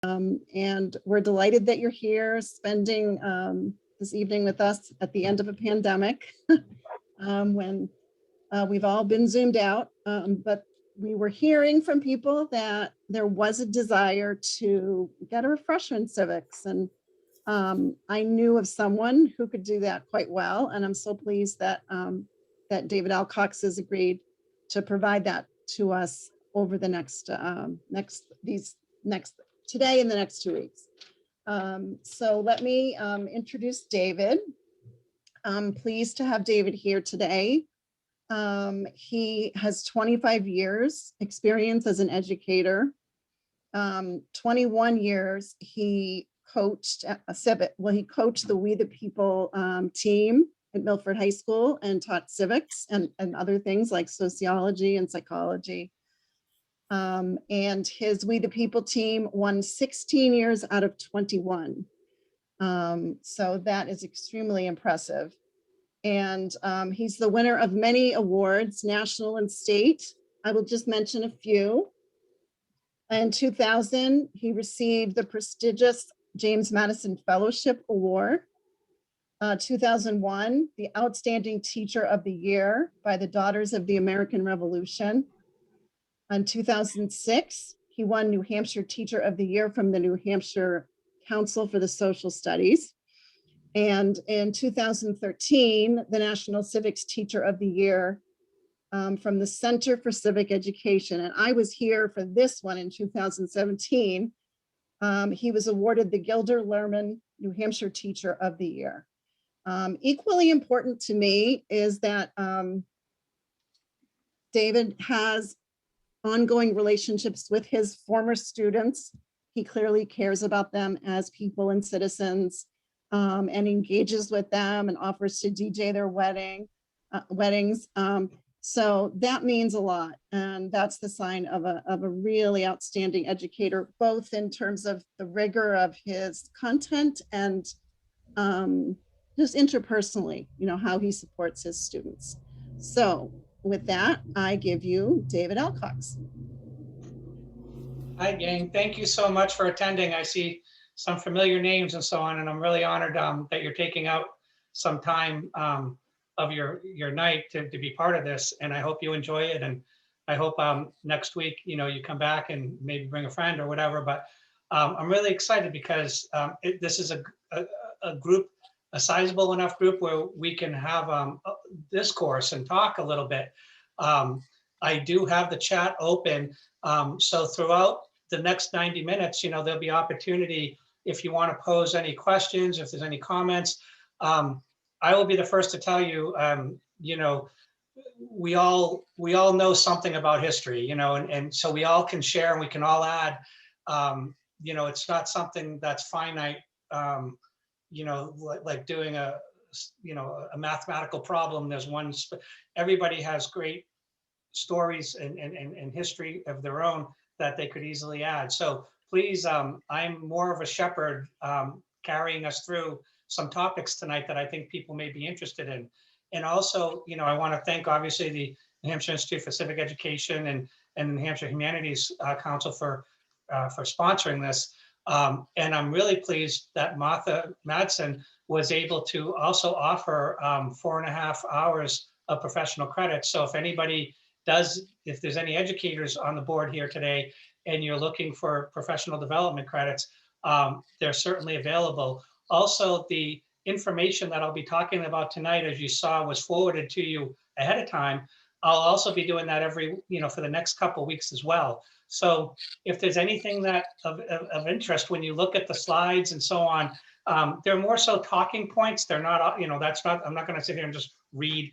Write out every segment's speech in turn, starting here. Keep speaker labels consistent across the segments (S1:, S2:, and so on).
S1: And we're delighted that you're here spending this evening with us at the end of a pandemic when we've all been Zoomed out. But we were hearing from people that there was a desire to get a refresher in civics. And I knew of someone who could do that quite well. And I'm so pleased that that David Alcox has agreed to provide that to us over the next today and the next 2 weeks. So let me introduce David. I'm pleased to have David here today. He has 25 years experience as an educator. 21 years he coached he coached the We the People team at Milford High School and taught civics and other things like sociology and psychology. And his We the People team won 16 years out of 21. So that is extremely impressive. And he's the winner of many awards, national and state. I will just mention a few. In 2000, he received the prestigious James Madison Fellowship Award. 2001, the Outstanding Teacher of the Year by the Daughters of the American Revolution. In 2006, he won New Hampshire Teacher of the Year from the New Hampshire Council for the Social Studies. And in 2013, the National Civics Teacher of the Year from the Center for Civic Education. And I was here for this one in 2017. He was awarded the Gilder Lerman New Hampshire Teacher of the Year. Equally important to me is that David has ongoing relationships with his former students. He clearly cares about them as people and citizens, and engages with them and offers to DJ their weddings. So that means a lot. And that's the sign of a really outstanding educator, both in terms of the rigor of his content and just interpersonally, how he supports his students. So with that, I give you David Alcox.
S2: Hi, gang. Thank you so much for attending. I see some familiar names and so on, and I'm really honored that you're taking out some time of your night to be part of this, and I hope you enjoy it. And I hope next week, you come back and maybe bring a friend or whatever. But I'm really excited because this is a group, a sizable enough group where we can have discourse and talk a little bit. I do have the chat open, so throughout the next 90 minutes, there'll be opportunity if you want to pose any questions, if there's any comments. I will be the first to tell you, we all know something about history, and so we all can share and we can all add. It's not something that's finite, like doing a mathematical problem. There's one, everybody has great stories and history of their own that they could easily add. So please, I'm more of a shepherd carrying us through some topics tonight that I think people may be interested in. And also, I want to thank obviously the New Hampshire Institute for Civic Education and the New Hampshire Humanities Council for sponsoring this. And I'm really pleased that Martha Madsen was able to also offer 4.5 hours of professional credit. So if anybody if there's any educators on the board here today and you're looking for professional development credits, they're certainly available. Also, the information that I'll be talking about tonight, as you saw, was forwarded to you ahead of time. I'll also be doing that for the next couple of weeks as well. So if there's anything that of interest, when you look at the slides and so on, they're more so talking points. They're not, I'm not going to sit here and just read.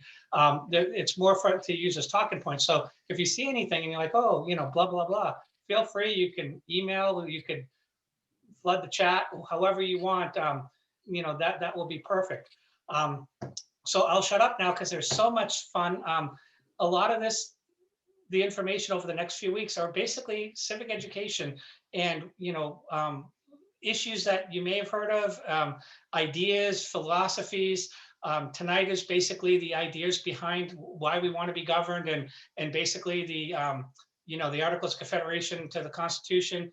S2: It's more to use as talking points. So if you see anything and you're like, oh, blah, blah, blah, feel free. You can email, you could flood the chat, however you want. That will be perfect. So I'll shut up now because there's so much fun. A lot of the information over the next few weeks are basically civic education and, issues that you may have heard of, ideas, philosophies. Tonight is basically the ideas behind why we want to be governed and basically the Articles of Confederation to the Constitution.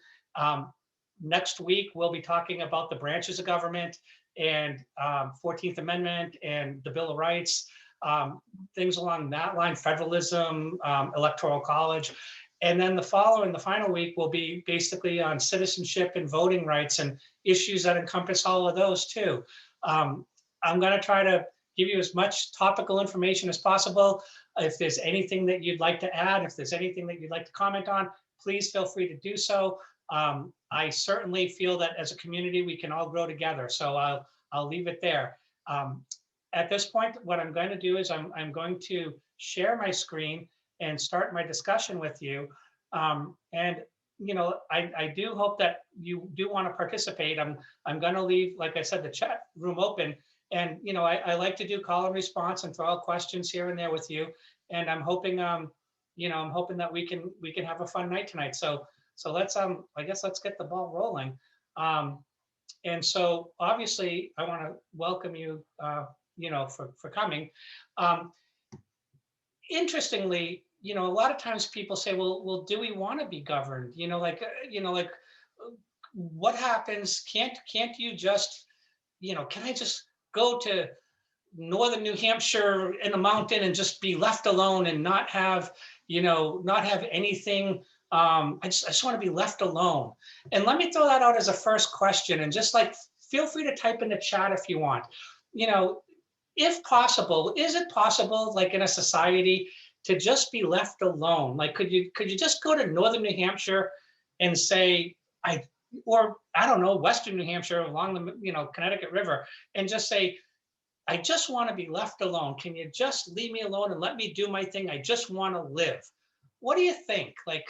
S2: Next week, we'll be talking about the branches of government and 14th Amendment and the Bill of Rights, things along that line, federalism, Electoral College. And then the final week will be basically on citizenship and voting rights and issues that encompass all of those too. I'm going to try to give you as much topical information as possible. If there's anything that you'd like to add, if there's anything that you'd like to comment on, please feel free to do so. I certainly feel that as a community, we can all grow together. So I'll leave it there. At this point, what I'm going to do is I'm going to share my screen and start my discussion with you. And you know, I do hope that you do want to participate. I'm going to leave, like I said, the chat room open. And you know, I like to do call and response and throw out questions here and there with you. And I'm hoping, you know, I'm hoping that we can have a fun night tonight. So let's I guess let's get the ball rolling. And so obviously I want to welcome you, you know, for coming. Interestingly, you know, a lot of times people say, well, do we want to be governed? You know, like what happens? Can't you just, you know, can I just go to northern New Hampshire in the mountain and just be left alone and not have, you know, not have anything? I just want to be left alone. And let me throw that out as a first question, and just like, feel free to type in the chat if you want. You know, if possible, is it possible, like in a society, to just be left alone? Like, could you just go to northern New Hampshire and say, or I don't know, western New Hampshire along the, you know, Connecticut River, and just say, I just want to be left alone. Can you just leave me alone and let me do my thing? I just want to live. What do you think? Like,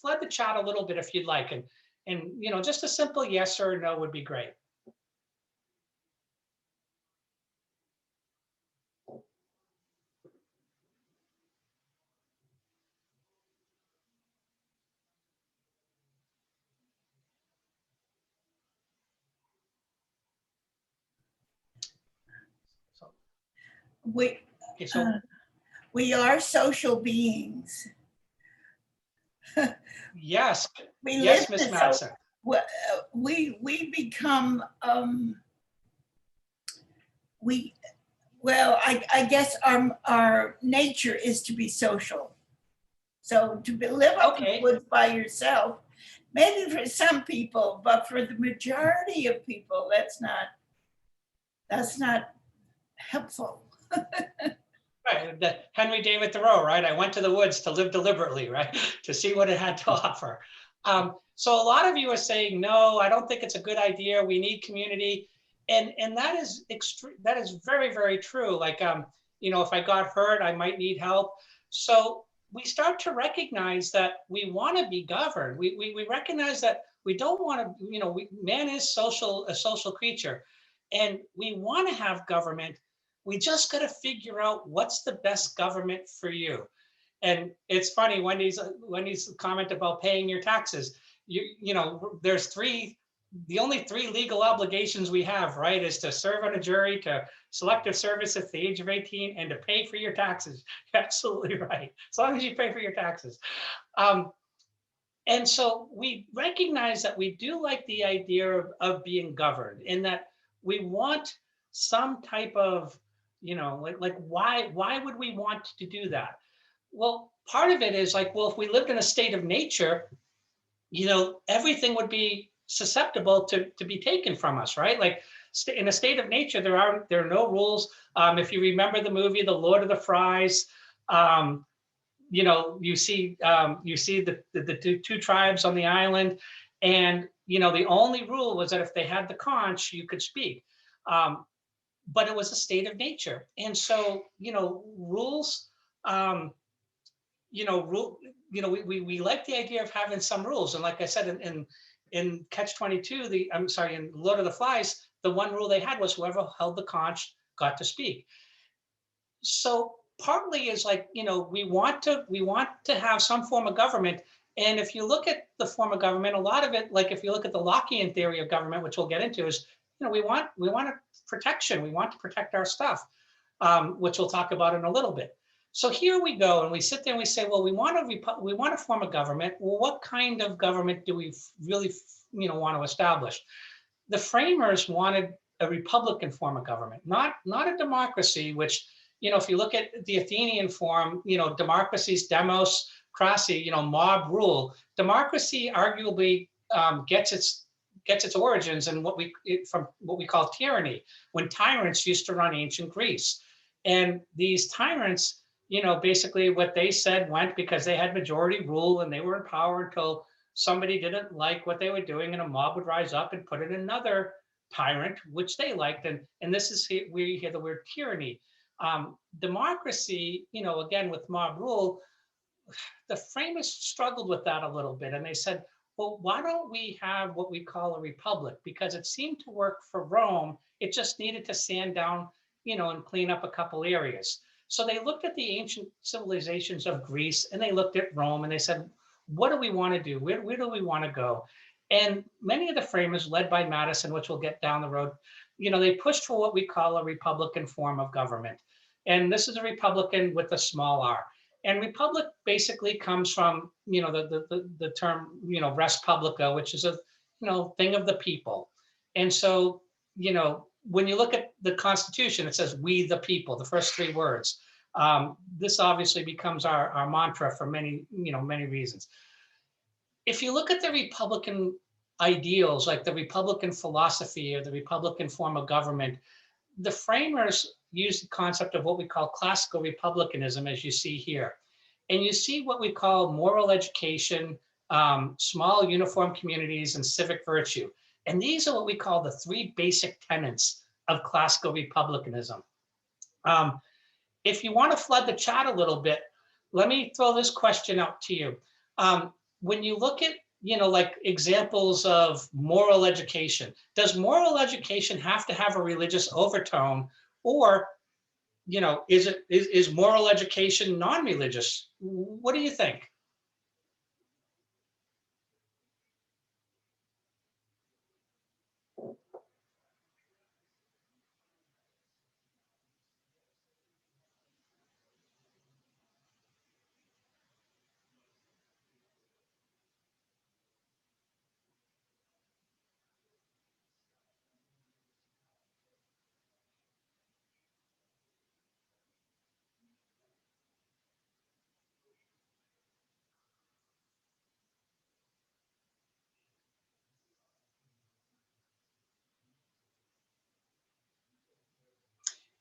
S2: flood the chat a little bit if you'd like. And you know, just a simple yes or no would be great.
S3: We are social beings.
S2: Yes. Yes, Miss Madison.
S3: We become I guess our nature is to be social. So to live up in the woods by yourself, maybe for some people, but for the majority of people, that's not helpful.
S2: Right, the Henry David Thoreau, right? I went to the woods to live deliberately, right? To see what it had to offer. So a lot of you are saying, no, I don't think it's a good idea. We need community. And that is very, very true. Like, you know, if I got hurt, I might need help. So we start to recognize that we want to be governed. We recognize that we don't want to, you know, man is a social creature, and we want to have government. We just got to figure out what's the best government for you. And it's funny, Wendy's comment about paying your taxes. You know, there's the only three legal obligations we have, right, is to serve on a jury, to selective service at the age of 18, and to pay for your taxes. You're absolutely right, as long as you pay for your taxes. And so we recognize that we do like the idea of being governed, in that we want some type of, you know, like why would we want to do that? Well, part of it is like, well, if we lived in a state of nature, you know, everything would be susceptible to be taken from us, right? Like in a state of nature, there are no rules. If you remember the movie, The Lord of the Flies, you know, you see the two tribes on the island, and you know, the only rule was that if they had the conch, you could speak. But it was a state of nature, and so, you know, rules. You know, we like the idea of having some rules, and like I said, in Catch-22, in Lord of the Flies, the one rule they had was whoever held the conch got to speak. So partly is like, you know, we want to have some form of government. And if you look at the form of government, a lot of it, like if you look at the Lockean theory of government, which we'll get into, is, you know, we want protection. We want to protect our stuff, which we'll talk about in a little bit. So here we go, and we sit there and we say, well, we want to form a government. Well, what kind of government do we really, want to establish? The framers wanted a republican form of government, not a democracy, which, if you look at the Athenian form, democracy's demos cracy, mob rule. Democracy arguably gets its origins in from what we call tyranny, when tyrants used to run ancient Greece. And these tyrants, basically what they said went, because they had majority rule and they were in power until somebody didn't like what they were doing, and a mob would rise up and put in another tyrant, which they liked. And this is where you hear the word tyranny. Democracy, again, with mob rule, the framers struggled with that a little bit. And they said, well, why don't we have what we call a republic? Because it seemed to work for Rome. It just needed to sand down, and clean up a couple areas. So they looked at the ancient civilizations of Greece, and they looked at Rome, and they said, what do we want to do? Where do we want to go? And many of the framers, led by Madison, which we'll get down the road, they pushed for what we call a republican form of government. And this is a republican with a small r. And republic basically comes from, the term, res publica, which is a, thing of the people. And so, when you look at the Constitution, it says, we the people, the first three words. This obviously becomes our mantra for many, many reasons. If you look at the Republican ideals, like the Republican philosophy or the Republican form of government, the framers used the concept of what we call classical republicanism, as you see here. And you see what we call moral education, small uniform communities, and civic virtue. And these are what we call the three basic tenets of classical republicanism. If you want to flood the chat a little bit, let me throw this question out to you. When you look at, like examples of moral education, does moral education have to have a religious overtone, or, is moral education non-religious? What do you think?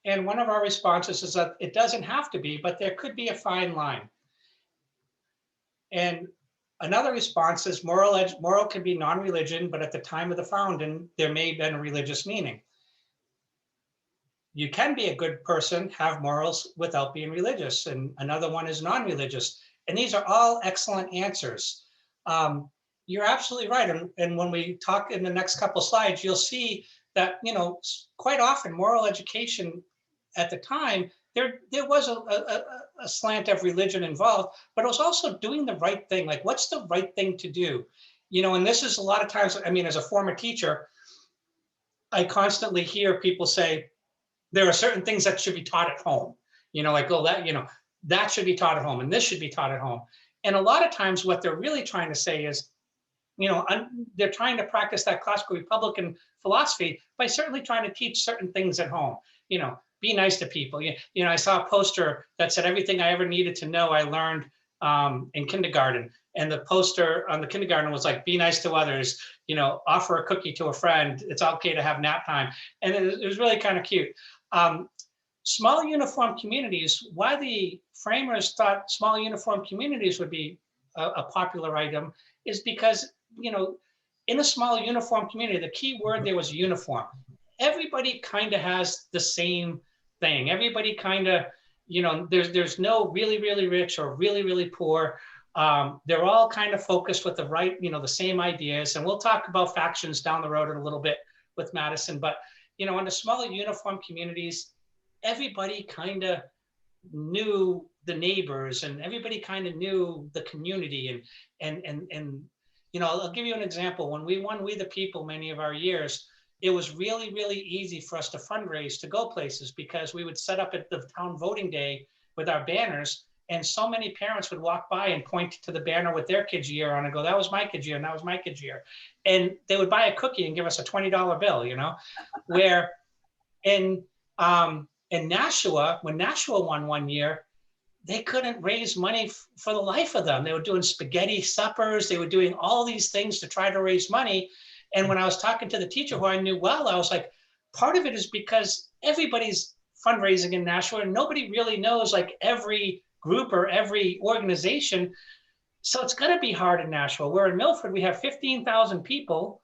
S2: And one of our responses is that it doesn't have to be, but there could be a fine line. And another response is moral can be non-religion, but at the time of the founding, there may have been a religious meaning. You can be a good person, have morals without being religious. And another one is non-religious. And these are all excellent answers. You're absolutely right. And when we talk in the next couple slides, you'll see that, quite often moral education at the time, there was a slant of religion involved, but it was also doing the right thing. Like, what's the right thing to do? And this is a lot of times, as a former teacher, I constantly hear people say, there are certain things that should be taught at home, like, oh, that should be taught at home, and this should be taught at home. And a lot of times what they're really trying to say is, they're trying to practice that classical Republican philosophy by certainly trying to teach certain things at home. Be nice to people. I saw a poster that said everything I ever needed to know I learned in kindergarten. And the poster on the kindergarten was like, be nice to others, offer a cookie to a friend. It's okay to have nap time. And it was really kind of cute. Small uniform communities, why the framers thought small uniform communities would be a popular item is because, in a small uniform community, the key word there was uniform. Everybody kind of has the same thing. Everybody kind of, there's no really, really rich or really, really poor. They're all kind of focused with the right, the same ideas. And we'll talk about factions down the road in a little bit with Madison. But, in the smaller uniform communities, everybody kind of knew the neighbors and everybody kind of knew the community. And I'll give you an example. When we won We the People many of our years, it was really, really easy for us to fundraise to go places because we would set up at the town voting day with our banners. And so many parents would walk by and point to the banner with their kid's year on and go, that was my kid's year, and that was my kid's year. And they would buy a cookie and give us a $20 bill, you know, where in Nashua, when Nashua won one year, they couldn't raise money for the life of them. They were doing spaghetti suppers. They were doing all these things to try to raise money. And when I was talking to the teacher who I knew well, I was like, part of it is because everybody's fundraising in Nashua and nobody really knows like every group or every organization. So it's going to be hard in Nashua. Where in Milford, we have 15,000 people.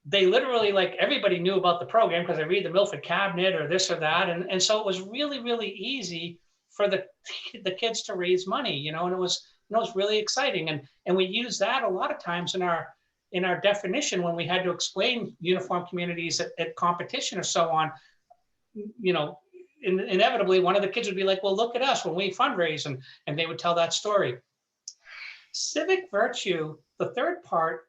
S2: They literally, like, everybody knew about the program because they read the Milford Cabinet or this or that. And so it was really, really easy for the kids to raise money, you know, and it was really exciting. And we use that a lot of times in our definition when we had to explain uniform communities at competition or so on, you know, inevitably one of the kids would be like, well, look at us when we fundraise, and they would tell that story. Civic virtue, the third part,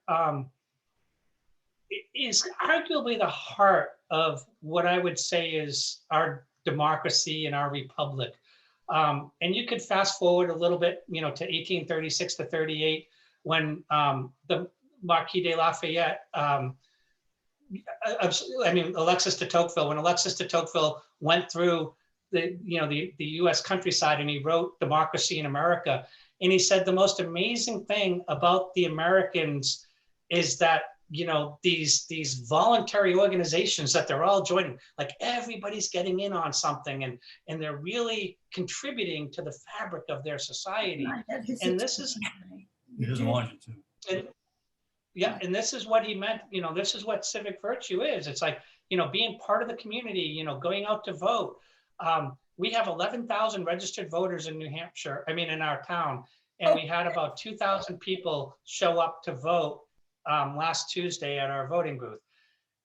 S2: is arguably the heart of what I would say is our democracy and our republic. And you could fast forward a little bit, you know, to 1836 to 38, when the Marquis de Lafayette, Alexis de Tocqueville, when Alexis de Tocqueville went through the U.S. countryside and he wrote Democracy in America, and he said the most amazing thing about the Americans is that, you know, these voluntary organizations that they're all joining, like everybody's getting in on something and they're really contributing to the fabric of their society. And this is, and this is what he meant, you know, this is what civic virtue is. It's like, you know, being part of the community, you know, going out to vote. We have 11,000 registered voters in New Hampshire, in our town, and we had about 2,000 people show up to vote last Tuesday at our voting booth.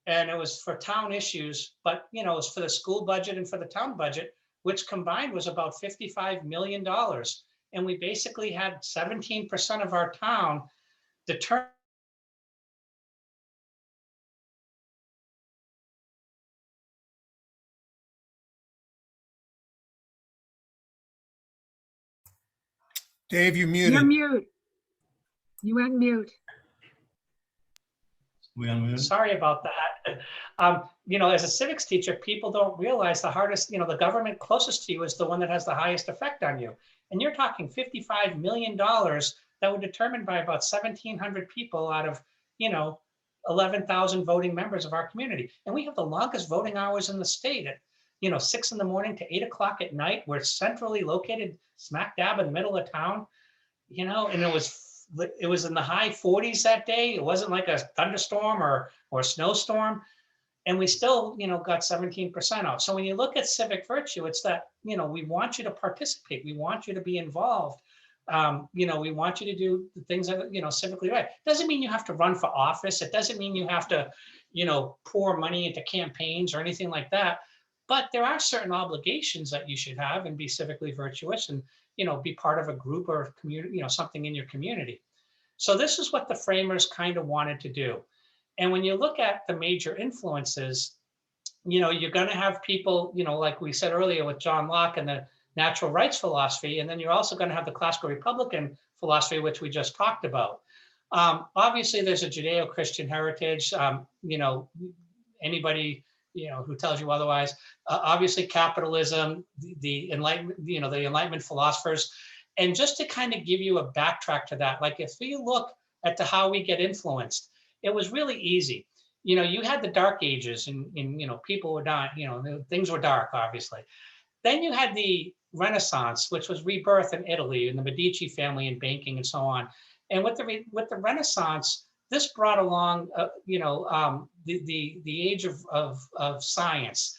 S2: And it was for town issues, but, you know, it was for the school budget and for the town budget, which combined was about $55 million. And we basically had 17% of our town determined.
S4: Dave, you're muted.
S5: You're mute. You went mute.
S4: We unmuted?
S2: Sorry about that. You know, as a civics teacher, people don't realize the hardest, you know, the government closest to you is the one that has the highest effect on you. And you're talking $55 million that were determined by about 1,700 people out of, you know, 11,000 voting members of our community. And we have the longest voting hours in the state at, you know, 6 in the morning to 8 o'clock at night. We're centrally located smack dab in the middle of town, you know, and it was in the high 40s that day. It wasn't like a thunderstorm or a snowstorm. And we still, you know, got 17% out. So when you look at civic virtue, it's that, you know, we want you to participate. We want you to be involved. You know, we want you to do the things that, you know, civically right. Doesn't mean you have to run for office. It doesn't mean you have to, you know, pour money into campaigns or anything like that. But there are certain obligations that you should have and be civically virtuous and, you know, be part of a group or community, you know, something in your community. So this is what the framers kind of wanted to do. And when you look at the major influences, you know, you're going to have people, you know, like we said earlier with John Locke and the natural rights philosophy, and then you're also going to have the classical Republican philosophy, which we just talked about. Obviously, there's a Judeo-Christian heritage. You know, anybody, you know, who tells you otherwise. Obviously, capitalism, the Enlightenment, you know, the Enlightenment philosophers, and just to kind of give you a backtrack to that, like if you look at how we get influenced, it was really easy. You know, you had the Dark Ages, and you know, people were dying. You know, things were dark, obviously. Then you had the Renaissance, which was rebirth in Italy and the Medici family and banking and so on. And with the Renaissance, this brought along, you know, the age of science.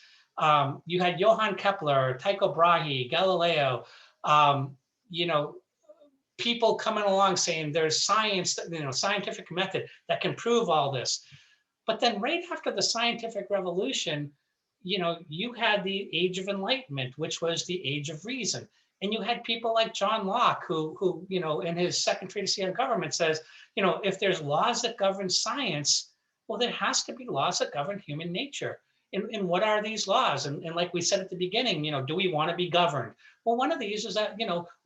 S2: You had Johann Kepler, Tycho Brahe, Galileo, you know, people coming along saying there's science, you know, scientific method that can prove all this. But then right after the scientific revolution, you know, you had the Age of Enlightenment, which was the age of reason. And you had people like John Locke, who, you know, in his second treatise on government says, you know, if there's laws that govern science, well, there has to be laws that govern human nature. and what are these laws? And like we said at the beginning, do we want to be governed? Well, one of these is that,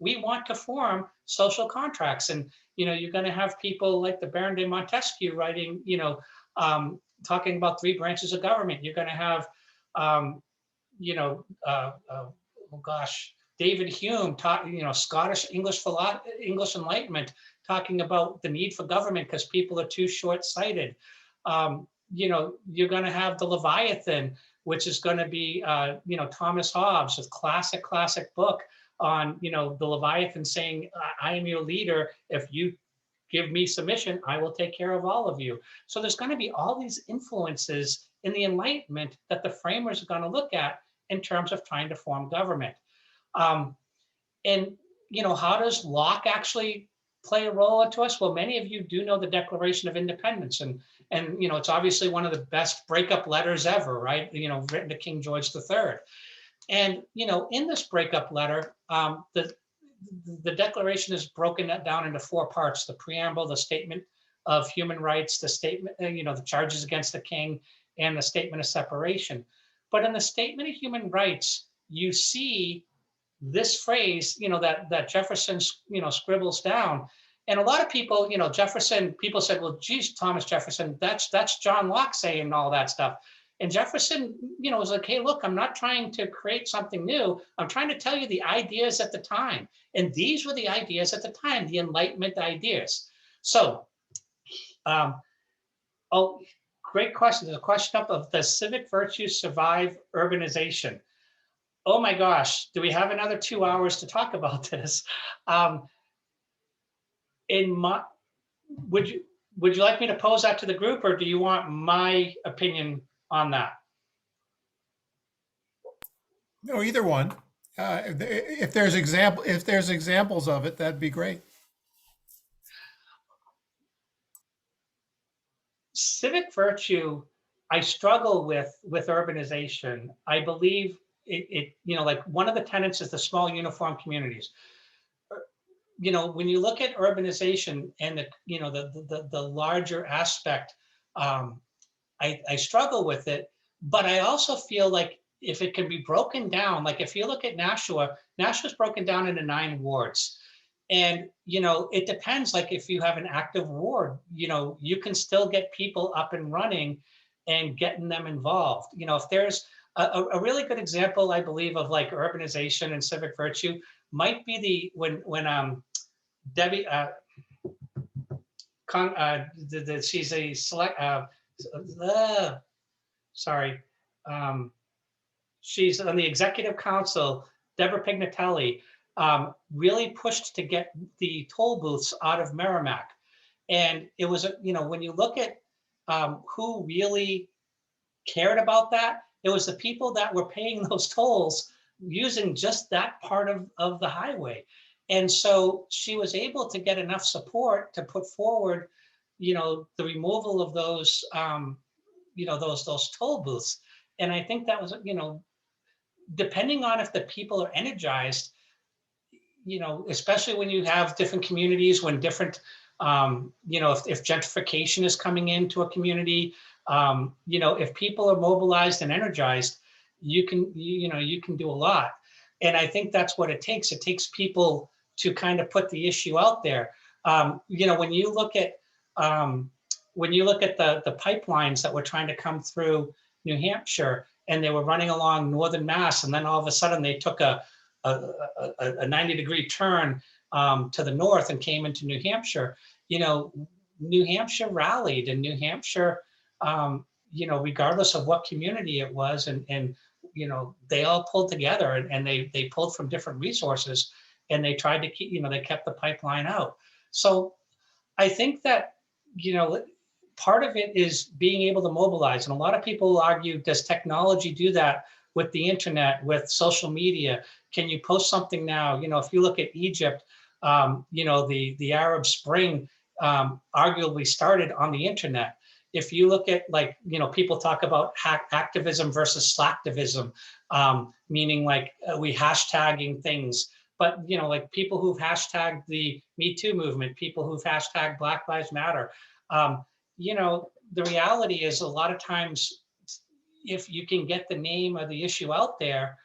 S2: we want to form social contracts. And, you're going to have people like the Baron de Montesquieu writing, talking about 3 branches of government. You're going to have, oh gosh, David Hume taught, Scottish English Enlightenment, talking about the need for government because people are too short-sighted. You're going to have the Leviathan, which is going to be, Thomas Hobbes, a classic book on, the Leviathan saying, I am your leader. If you give me submission, I will take care of all of you. So there's going to be all these influences in the Enlightenment that the framers are going to look at in terms of trying to form government. And, how does Locke actually play a role into us? Well, many of you do know the Declaration of Independence, and it's obviously one of the best breakup letters ever, right? Written to King George III. And, in this breakup letter, the Declaration is broken down into 4 parts: the preamble, the statement of human rights, the statement, the charges against the king, and the statement of separation. But in the statement of human rights, you see this phrase, that Jefferson, scribbles down. And a lot of people, Jefferson, people said, well, geez, Thomas Jefferson, that's John Locke saying all that stuff. And Jefferson, was like, hey, look, I'm not trying to create something new. I'm trying to tell you the ideas at the time. And these were the ideas at the time, the Enlightenment ideas. So, great question. There's a question up of, does civic virtues survive urbanization? Oh my gosh, do we have another 2 hours to talk about this? Would you like me to pose that to the group, or do you want my opinion on that?
S4: No, either one. If there's examples of it, that'd be great.
S2: Civic virtue, I struggle with urbanization. I believe it, like one of the tenets is the small uniform communities. When you look at urbanization and the larger aspect, I struggle with it, but I also feel like if it can be broken down, like if you look at Nashua's broken down into 9 wards. And, it depends, like if you have an active ward, you can still get people up and running and getting them involved. If there's a really good example, I believe, of like urbanization and civic virtue might be when Debbie, she's a select, she's on the executive council, Deborah Pignatelli, really pushed to get the toll booths out of Merrimack. And it was, when you look at who really cared about that, it was the people that were paying those tolls using just that part of the highway. And so she was able to get enough support to put forward, the removal of those, those toll booths. And I think that was, depending on if the people are energized, especially when you have different communities, when different, if gentrification is coming into a community, if people are mobilized and energized, you can do a lot. And I think that's what it takes. It takes people to kind of put the issue out there. When you look at the pipelines that were trying to come through New Hampshire, and they were running along Northern Mass, and then all of a sudden they took a 90-degree turn to the north and came into New Hampshire. New Hampshire rallied, and New Hampshire, regardless of what community it was, and they all pulled together, and they pulled from different resources, and they tried to keep, they kept the pipeline out. So I think that, part of it is being able to mobilize. And a lot of people argue, does technology do that with the internet, with social media? Can you post something now? If you look at Egypt, the Arab Spring arguably started on the internet. If you look at, people talk about activism versus slacktivism, meaning we hashtagging things. But, people who've hashtagged the Me Too movement, people who've hashtagged Black Lives Matter, the reality is a lot of times, if you can get the name of the issue out there,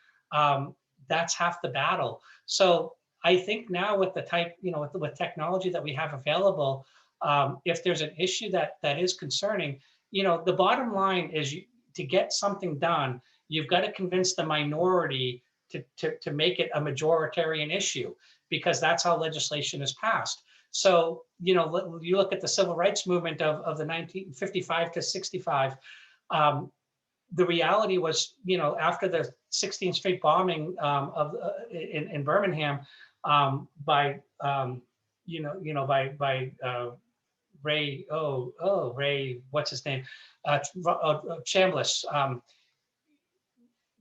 S2: that's half the battle. So I think now with the type, with technology that we have available, if there's an issue that is concerning, the bottom line is to get something done, you've got to convince the minority to make it a majoritarian issue, because that's how legislation is passed. So, you look at the civil rights movement of the 1955 to 65, the reality was, after the 16th Street bombing in Birmingham by Ray, Ray, what's his name, Chambliss.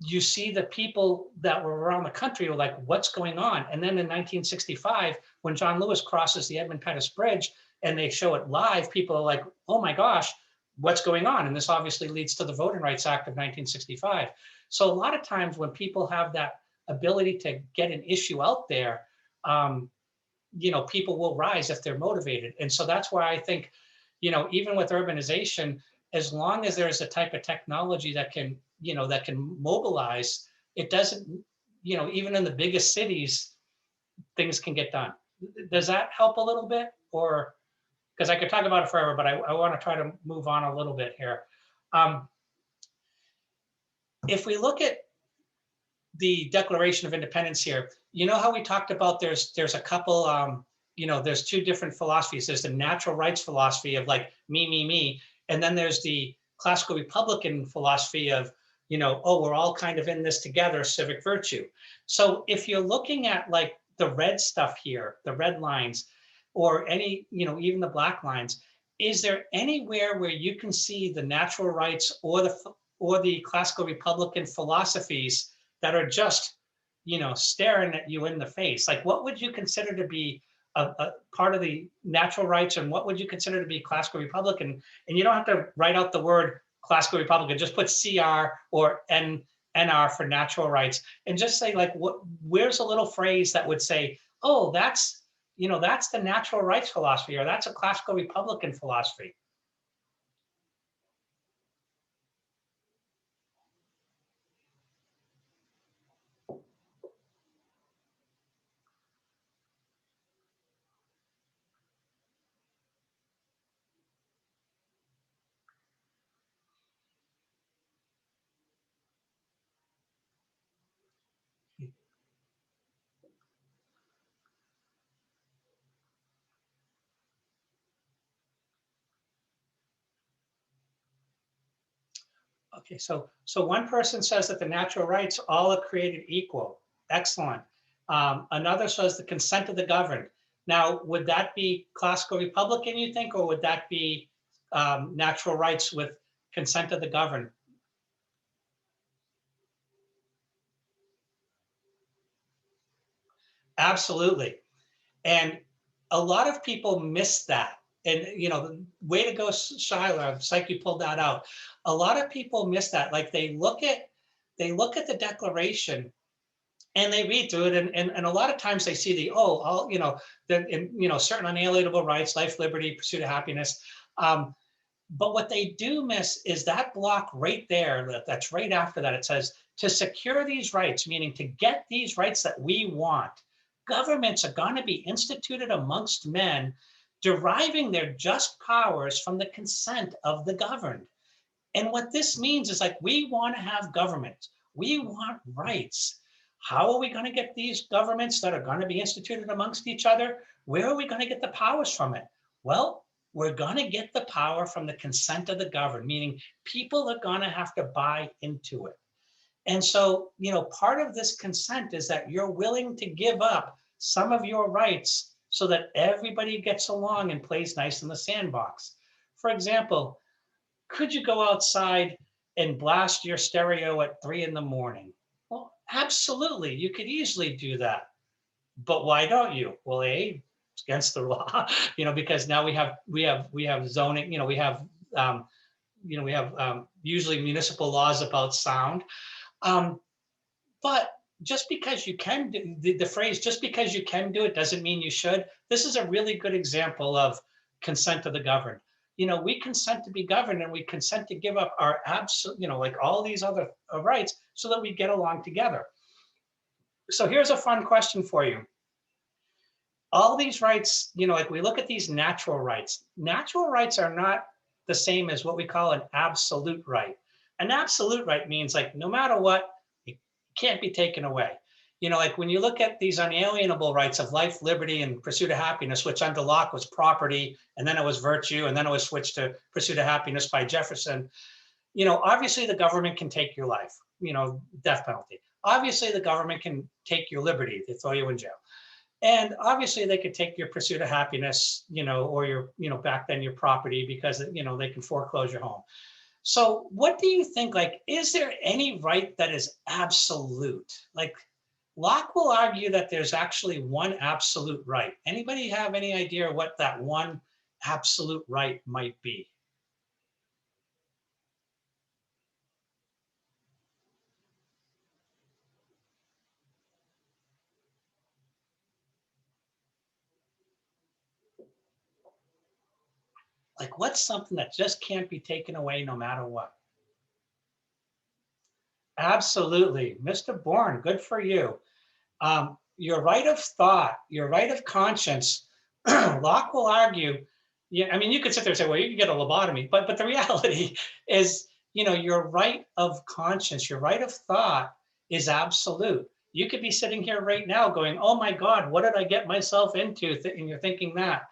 S2: You see the people that were around the country were like, what's going on? And then in 1965, when John Lewis crosses the Edmund Pettus Bridge and they show it live, people are like, oh my gosh, what's going on? And this obviously leads to the Voting Rights Act of 1965. So a lot of times when people have that ability to get an issue out there, people will rise if they're motivated. And so that's why I think, even with urbanization, as long as there's a type of technology that can, that can mobilize, it doesn't, even in the biggest cities, things can get done. Does that help a little bit? Or, because I could talk about it forever, but I want to try to move on a little bit here. If we look at the Declaration of Independence here, how we talked about there's a couple, there's two different philosophies. There's the natural rights philosophy of like me, and then there's the classical Republican philosophy of, oh, we're all kind of in this together, civic virtue. So if you're looking at like the red stuff here, the red lines, or any, even the black lines, is there anywhere where you can see the natural rights or the classical Republican philosophies that are just, staring at you in the face? Like, what would you consider to be a part of the natural rights, and what would you consider to be classical Republican? And you don't have to write out the word classical Republican, just put CR or NR for natural rights, and just say like, where's a little phrase that would say, oh, that's the natural rights philosophy, or that's a classical Republican philosophy. Okay, so one person says that the natural rights all are created equal. Excellent. Another says the consent of the governed. Now, would that be classical Republican, you think, or would that be natural rights with consent of the governed? Absolutely. And a lot of people miss that. And, way to go, Shyla, psych, you pulled that out. A lot of people miss that. Like they look at the Declaration and they read through it. And a lot of times they see certain unalienable rights, life, liberty, pursuit of happiness. But what they do miss is that block right there, that's right after that. It says, to secure these rights, meaning to get these rights that we want, governments are going to be instituted amongst men, deriving their just powers from the consent of the governed. And what this means is like, we want to have government. We want rights. How are we going to get these governments that are going to be instituted amongst each other? Where are we going to get the powers from it? Well, we're going to get the power from the consent of the governed, meaning people are going to have to buy into it. And so, part of this consent is that you're willing to give up some of your rights so that everybody gets along and plays nice in the sandbox. For example, could you go outside and blast your stereo at 3 in.? Well, absolutely, you could easily do that. But why don't you? Well, it's against the law, because now we have zoning, we have usually municipal laws about sound. But just because you can do the phrase, just because you can do it doesn't mean you should. This is a really good example of consent of the governed. we consent to be governed, and we consent to give up our absolute, like all these other rights so that we get along together. So here's a fun question for you. All these rights, like we look at these natural rights. Natural rights are not the same as what we call an absolute right. An absolute right means like no matter what, it can't be taken away. Like when you look at these unalienable rights of life, liberty, and pursuit of happiness, which under Locke was property, and then it was virtue, and then it was switched to pursuit of happiness by Jefferson. Obviously the government can take your life, death penalty. Obviously the government can take your liberty, they throw you in jail. And obviously they could take your pursuit of happiness, or your, back then your property, because, they can foreclose your home. So what do you think, like, is there any right that is absolute? Like Locke will argue that there's actually one absolute right. Anybody have any idea what that one absolute right might be? Like what's something that just can't be taken away no matter what? Absolutely. Mr. Bourne, good for you. Your right of thought, your right of conscience, Locke will argue, I mean, you could sit there and say, well, you can get a lobotomy, but the reality is, your right of conscience, your right of thought is absolute. You could be sitting here right now going, oh my God, what did I get myself into? And you're thinking that.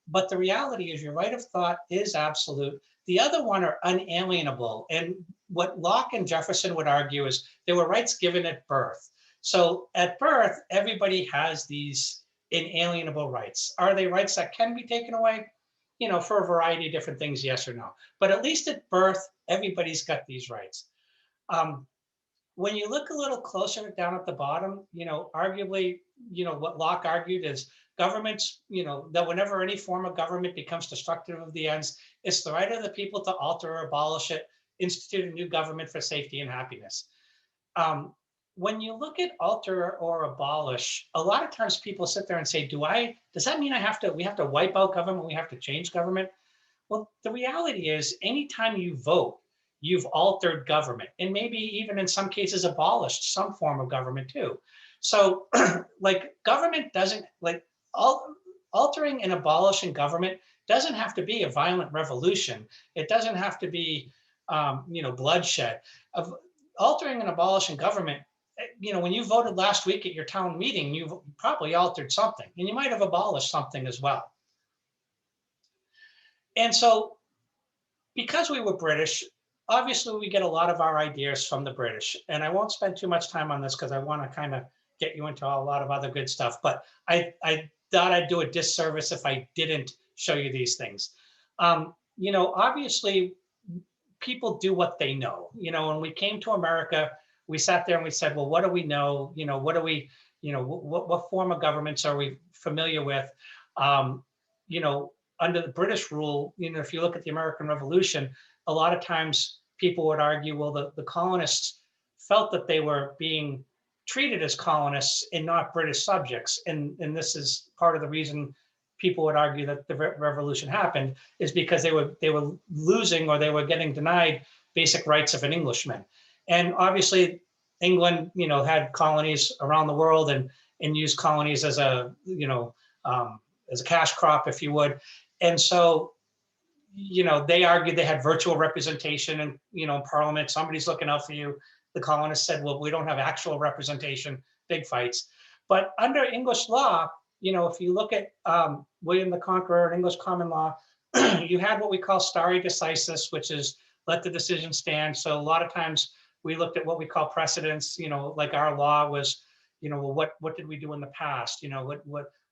S2: But the reality is your right of thought is absolute. The other one are unalienable. And what Locke and Jefferson would argue is there were rights given at birth. So at birth, everybody has these inalienable rights. Are they rights that can be taken away? For a variety of different things, yes or no. But at least at birth, everybody's got these rights. When you look a little closer down at the bottom, arguably, what Locke argued is governments, that whenever any form of government becomes destructive of the ends, it's the right of the people to alter or abolish it, institute a new government for safety and happiness. When you look at alter or abolish, a lot of times people sit there and say, does that mean we have to wipe out government, we have to change government? Well, the reality is anytime you vote, you've altered government, and maybe even in some cases abolished some form of government too. So like government doesn't, like altering and abolishing government doesn't have to be a violent revolution. It doesn't have to be, bloodshed. Of altering and abolishing government, when you voted last week at your town meeting, you probably altered something, and you might have abolished something as well. And so because we were British, obviously we get a lot of our ideas from the British. And I won't spend too much time on this because I want to kind of get you into a lot of other good stuff. But I thought I'd do a disservice if I didn't show you these things. Obviously people do what they know. When we came to America, we sat there and we said, well, what do we know? What do we, what form of governments are we familiar with? Under the British rule, if you look at the American Revolution, a lot of times people would argue, well, the colonists felt that they were being treated as colonists and not British subjects. And this is part of the reason people would argue that the revolution happened, is because they were losing, or they were getting denied basic rights of an Englishman. And obviously England, had colonies around the world and used colonies as a, as a cash crop, if you would. And so, they argued they had virtual representation and, in Parliament, somebody's looking out for you. The colonists said, well, we don't have actual representation, big fights. But under English law, if you look at William the Conqueror and English common law, you had what we call stare decisis, which is let the decision stand. So a lot of times we looked at what we call precedents, like our law was, well, what did we do in the past?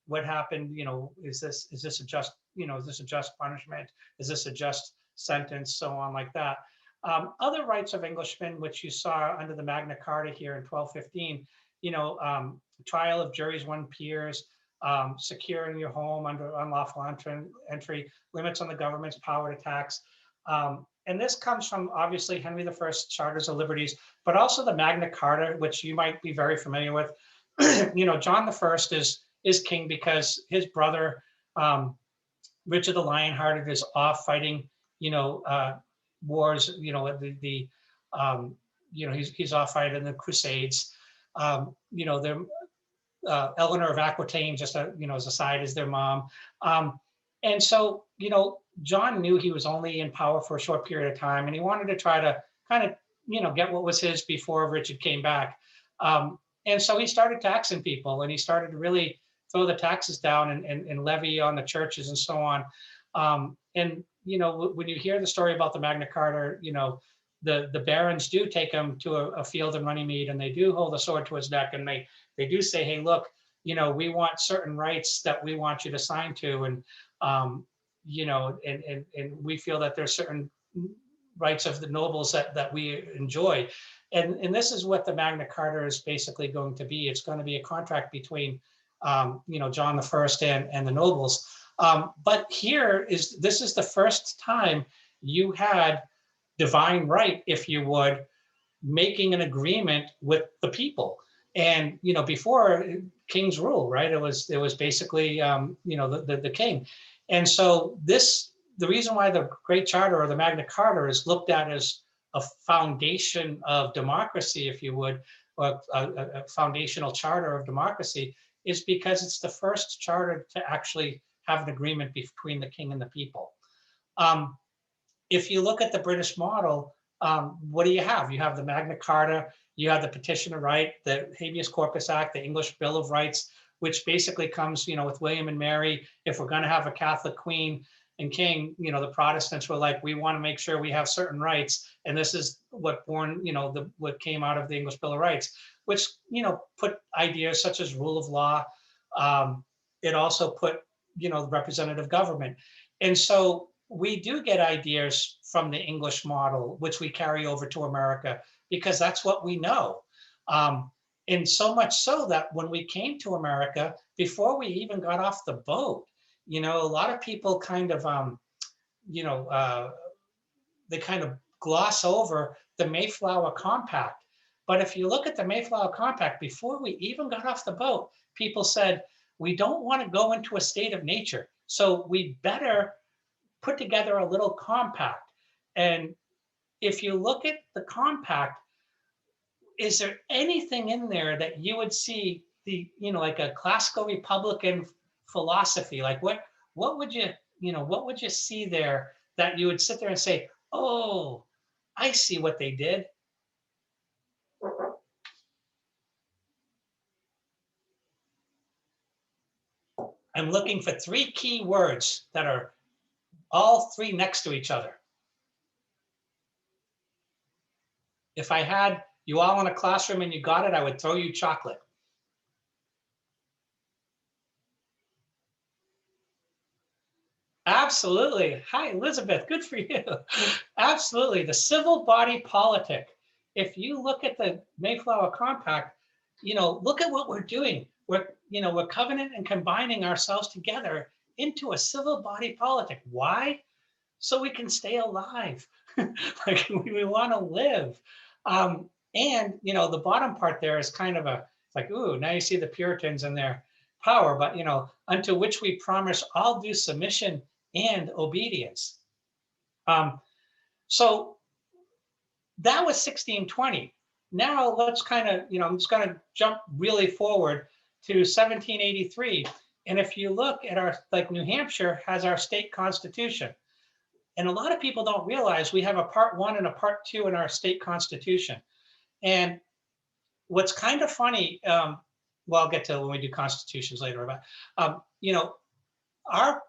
S2: What happened? Is this a just, is this a just punishment? Is this a just sentence? So on like that. Other rights of Englishmen, which you saw under the Magna Carta here in 1215, trial of juries, one peers, securing your home under unlawful entry, limits on the government's power to tax. And this comes from obviously Henry I's Charters of Liberties, but also the Magna Carta, which you might be very familiar with. John I is king because his brother Richard the Lionhearted is off fighting, wars, he's off fighting the Crusades. They're Eleanor of Aquitaine, just as a side, is their mom. And so, John knew he was only in power for a short period of time, and he wanted to try to kind of, get what was his before Richard came back. And so he started taxing people, and he started to really throw the taxes down and levy on the churches and so on. And, when you hear the story about the Magna Carta, the barons do take him to a field in Runnymede, and they do hold a sword to his neck, and they do say, hey, look, we want certain rights that we want you to sign to. And, and we feel that there's certain rights of the nobles that we enjoy. And this is what the Magna Carta is basically going to be. It's going to be a contract between, John the First and the nobles. But this is the first time you had divine right, if you would, making an agreement with the people. And, before, king's rule, right? It was basically, the king. And so the reason why the Great Charter or the Magna Carta is looked at as a foundation of democracy, if you would, or a foundational charter of democracy, is because it's the first charter to actually have an agreement between the king and the people. If you look at the British model, what do you have? You have the Magna Carta, you have the Petition of Right, the Habeas Corpus Act, the English Bill of Rights, which basically comes, with William and Mary. If we're going to have a Catholic queen and king, the Protestants were like, we want to make sure we have certain rights. And this is what what came out of the English Bill of Rights, which, put ideas such as rule of law. It also put, representative government. And so we do get ideas from the English model, which we carry over to America, because that's what we know. And so much so that when we came to America, before we even got off the boat, a lot of people kind of, they kind of gloss over the Mayflower Compact. But if you look at the Mayflower Compact, before we even got off the boat, people said, we don't want to go into a state of nature. So we better put together a little compact. And if you look at the compact, is there anything in there that you would see like a classical Republican philosophy? Like what would you see there that you would sit there and say, oh, I see what they did? I'm looking for 3 key words that are all 3 next to each other. If I had you all in a classroom and you got it, I would throw you chocolate. Absolutely. Hi, Elizabeth. Good for you. Absolutely. The civil body politic. If you look at the Mayflower Compact, look at what we're doing. We're covenant and combining ourselves together into a civil body politic. Why? So we can stay alive. Like we want to live. And the bottom part there is kind of like, ooh, now you see the Puritans and their power, but unto which we promise all due submission and obedience. So that was 1620. Now let's kind of, I'm just going to jump really forward to 1783. And if you look at New Hampshire has our state constitution. And a lot of people don't realize we have a part 1 and a part 2 in our state constitution. And what's kind of funny, well, I'll get to when we do constitutions later, but our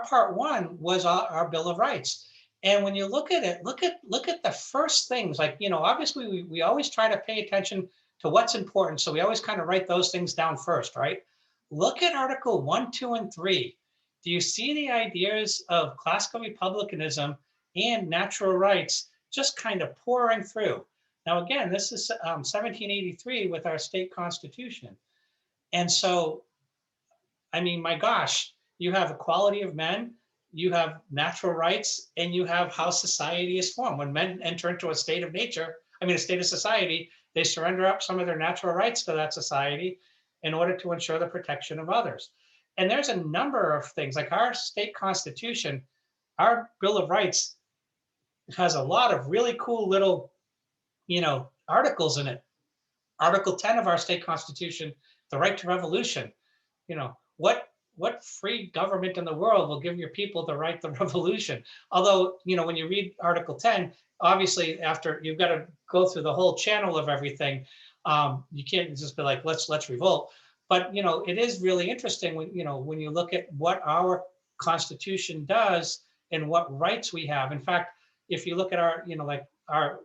S2: part 1 was our Bill of Rights. And when you look at it, look at the first things, like, obviously we always try to pay attention to what's important. So we always kind of write those things down first, right? Look at Article 1, 2, and 3. Do you see the ideas of classical republicanism and natural rights just kind of pouring through? Now, again, this is 1783 with our state constitution. And so, I mean, my gosh, you have equality of men, you have natural rights, and you have how society is formed. When men enter into a state of nature, a state of society, they surrender up some of their natural rights to that society in order to ensure the protection of others. And there's a number of things like our state constitution, our Bill of Rights has a lot of really cool little, articles in it. Article 10 of our state constitution, the right to revolution. What free government in the world will give your people the right to revolution? Although, when you read Article 10, obviously after you've got to go through the whole channel of everything. You can't just be like, let's revolt. But, it is really interesting when you look at what our Constitution does and what rights we have. In fact, if you look at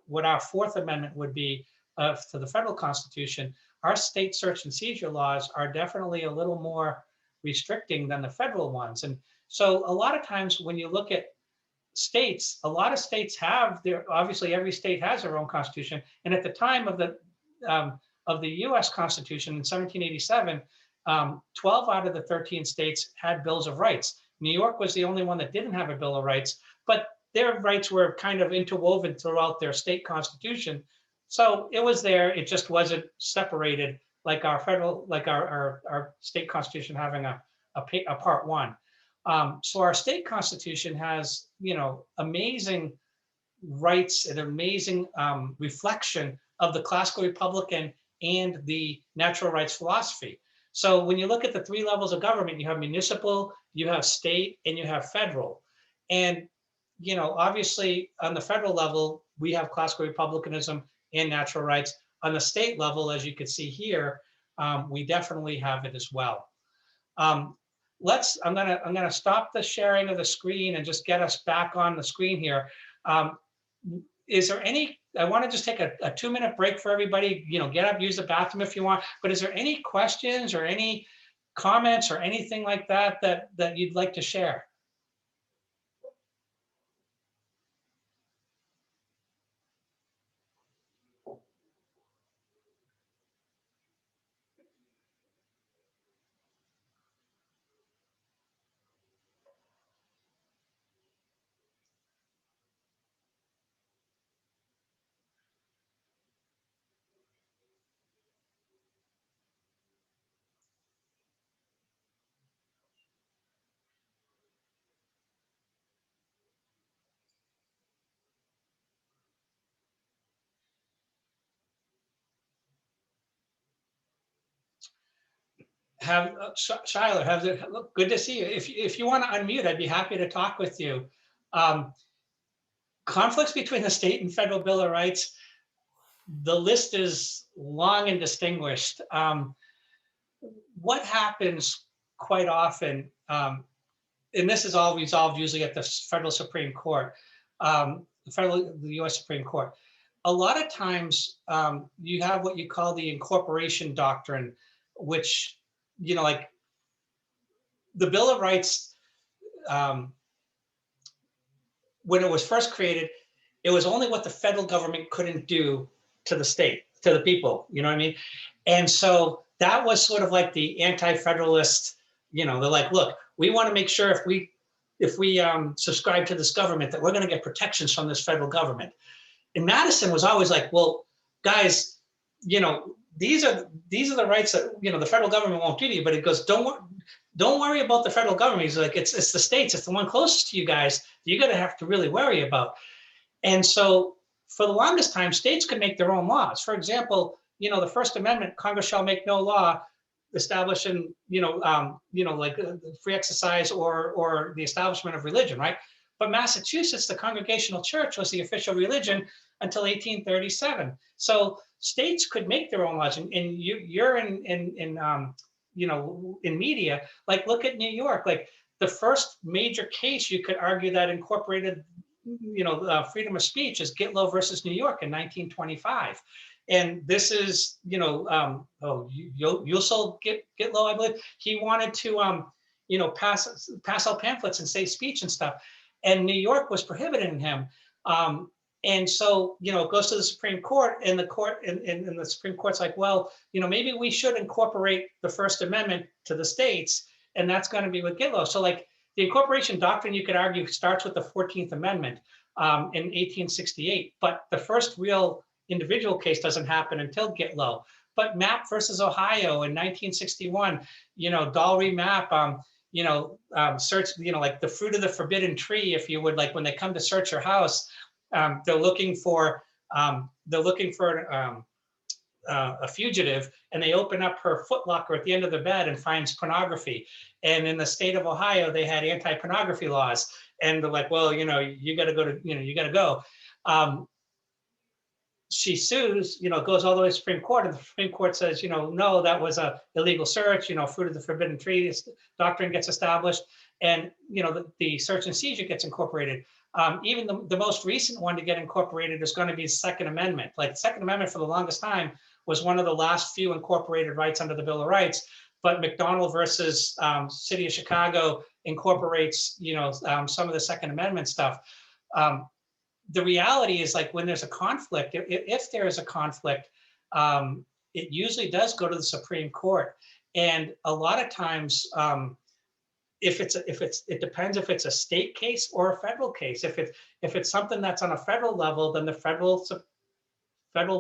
S2: what our Fourth Amendment would be to the federal Constitution, our state search and seizure laws are definitely a little more restricting than the federal ones. And so a lot of times when you look at states, a lot of states obviously every state has their own constitution. And at the time of the US Constitution in 1787, 12 out of the 13 states had bills of rights. New York was the only one that didn't have a Bill of Rights, but their rights were kind of interwoven throughout their state constitution. So it was there, it just wasn't separated like our federal, like our state constitution having a part one. So our state constitution has, amazing rights and amazing reflection of the classical Republican and the natural rights philosophy. So when you look at the three levels of government, you have municipal, you have state, and you have federal. And, obviously on the federal level, we have classical republicanism and natural rights. On the state level, as you can see here, we definitely have it as well. I'm gonna stop the sharing of the screen and just get us back on the screen here. Is there any, I want to just take a 2-minute break for everybody, get up, use the bathroom if you want, but is there any questions or any comments or anything like that you'd like to share? Shiler, good to see you. If you want to unmute, I'd be happy to talk with you. Conflicts between the state and federal Bill of Rights, the list is long and distinguished. What happens quite often, and this is all resolved usually at the federal Supreme Court, the US Supreme Court. A lot of times you have what you call the incorporation doctrine, which, like the Bill of Rights, when it was first created, it was only what the federal government couldn't do to the state, to the people, you know what I mean? And so that was sort of like the anti-federalist, they're like, look, we want to make sure if we subscribe to this government that we're going to get protections from this federal government. And Madison was always like, well, guys, these are the rights that, the federal government won't do to you, but it goes, don't worry about the federal government. He's like, it's the states, it's the one closest to you guys, you're going to have to really worry about. And so for the longest time, states could make their own laws. For example, the First Amendment, Congress shall make no law establishing, like free exercise or the establishment of religion, right? But Massachusetts, the Congregational Church was the official religion until 1837. So states could make their own laws, and you're in media, like look at New York, like the first major case you could argue that incorporated, freedom of speech is Gitlow versus New York in 1925. And this is, Gitlow, I believe, he wanted to, pass out pamphlets and say speech and stuff. And New York was prohibiting him. And so, it goes to the Supreme Court, and the court and the Supreme Court's like, well, maybe we should incorporate the First Amendment to the states, and that's going to be with Gitlow. So like the incorporation doctrine, you could argue, starts with the 14th Amendment in 1868, but the first real individual case doesn't happen until Gitlow. But Map versus Ohio in 1961, Dalry Map, search, like the fruit of the forbidden tree, if you would, like when they come to search your house, they're looking for a fugitive, and they open up her footlocker at the end of the bed and finds pornography. And in the state of Ohio, they had anti-pornography laws, and they're like, well, you got to go to, you got to go. She sues, goes all the way to the Supreme Court, and the Supreme Court says, no, that was a illegal search, fruit of the forbidden tree doctrine gets established, and, the search and seizure gets incorporated. Even the most recent one to get incorporated is going to be the Second Amendment. Like, the Second Amendment for the longest time was one of the last few incorporated rights under the Bill of Rights, but McDonald versus City of Chicago incorporates, some of the Second Amendment stuff. The reality is, like, when there's a conflict, if there is a conflict, it usually does go to the Supreme Court. And a lot of times, it depends if it's a state case or a federal case. If it's something that's on a federal level, then the federal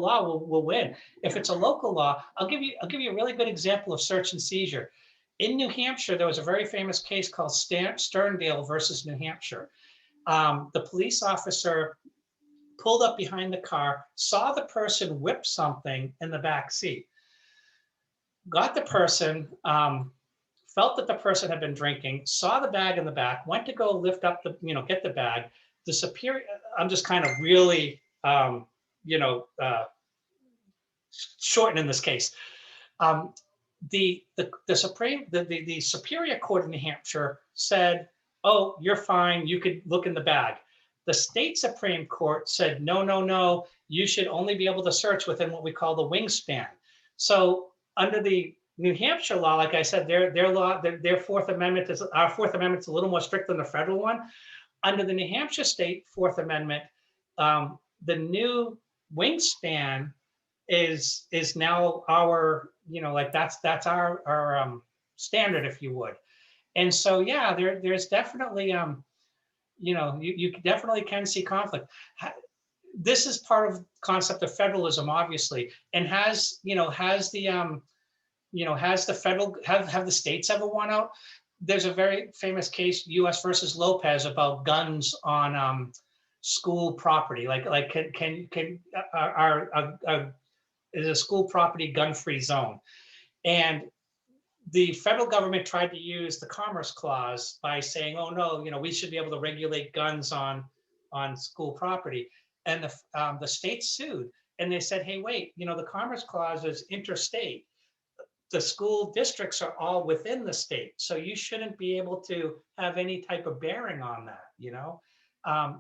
S2: law will win. If it's a local law, I'll give you a really good example of search and seizure. In New Hampshire, there was a very famous case called Sterndale versus New Hampshire. The police officer pulled up behind the car, saw the person whip something in the back seat, got the person, felt that the person had been drinking, saw the bag in the back, went to go lift up the, get the bag. The superior, I'm just kind of really, shortening this case. The Superior Court in New Hampshire said, oh, you're fine, you could look in the bag. The state Supreme Court said, no, you should only be able to search within what we call the wingspan. So under the New Hampshire law, like I said, their Fourth Amendment is, our Fourth Amendment's a little more strict than the federal one. Under the New Hampshire state Fourth Amendment, the new wingspan is now our, that's our standard, if you would. And so, yeah, there's definitely, you definitely can see conflict. This is part of the concept of federalism, obviously, and has the states ever won out? There's a very famous case, U.S. versus Lopez, about guns on school property. Is a school property gun-free zone? And the federal government tried to use the Commerce Clause by saying, oh no, we should be able to regulate guns on school property. And the states sued, and they said, hey, wait, the Commerce Clause is interstate. The school districts are all within the state, so you shouldn't be able to have any type of bearing on that,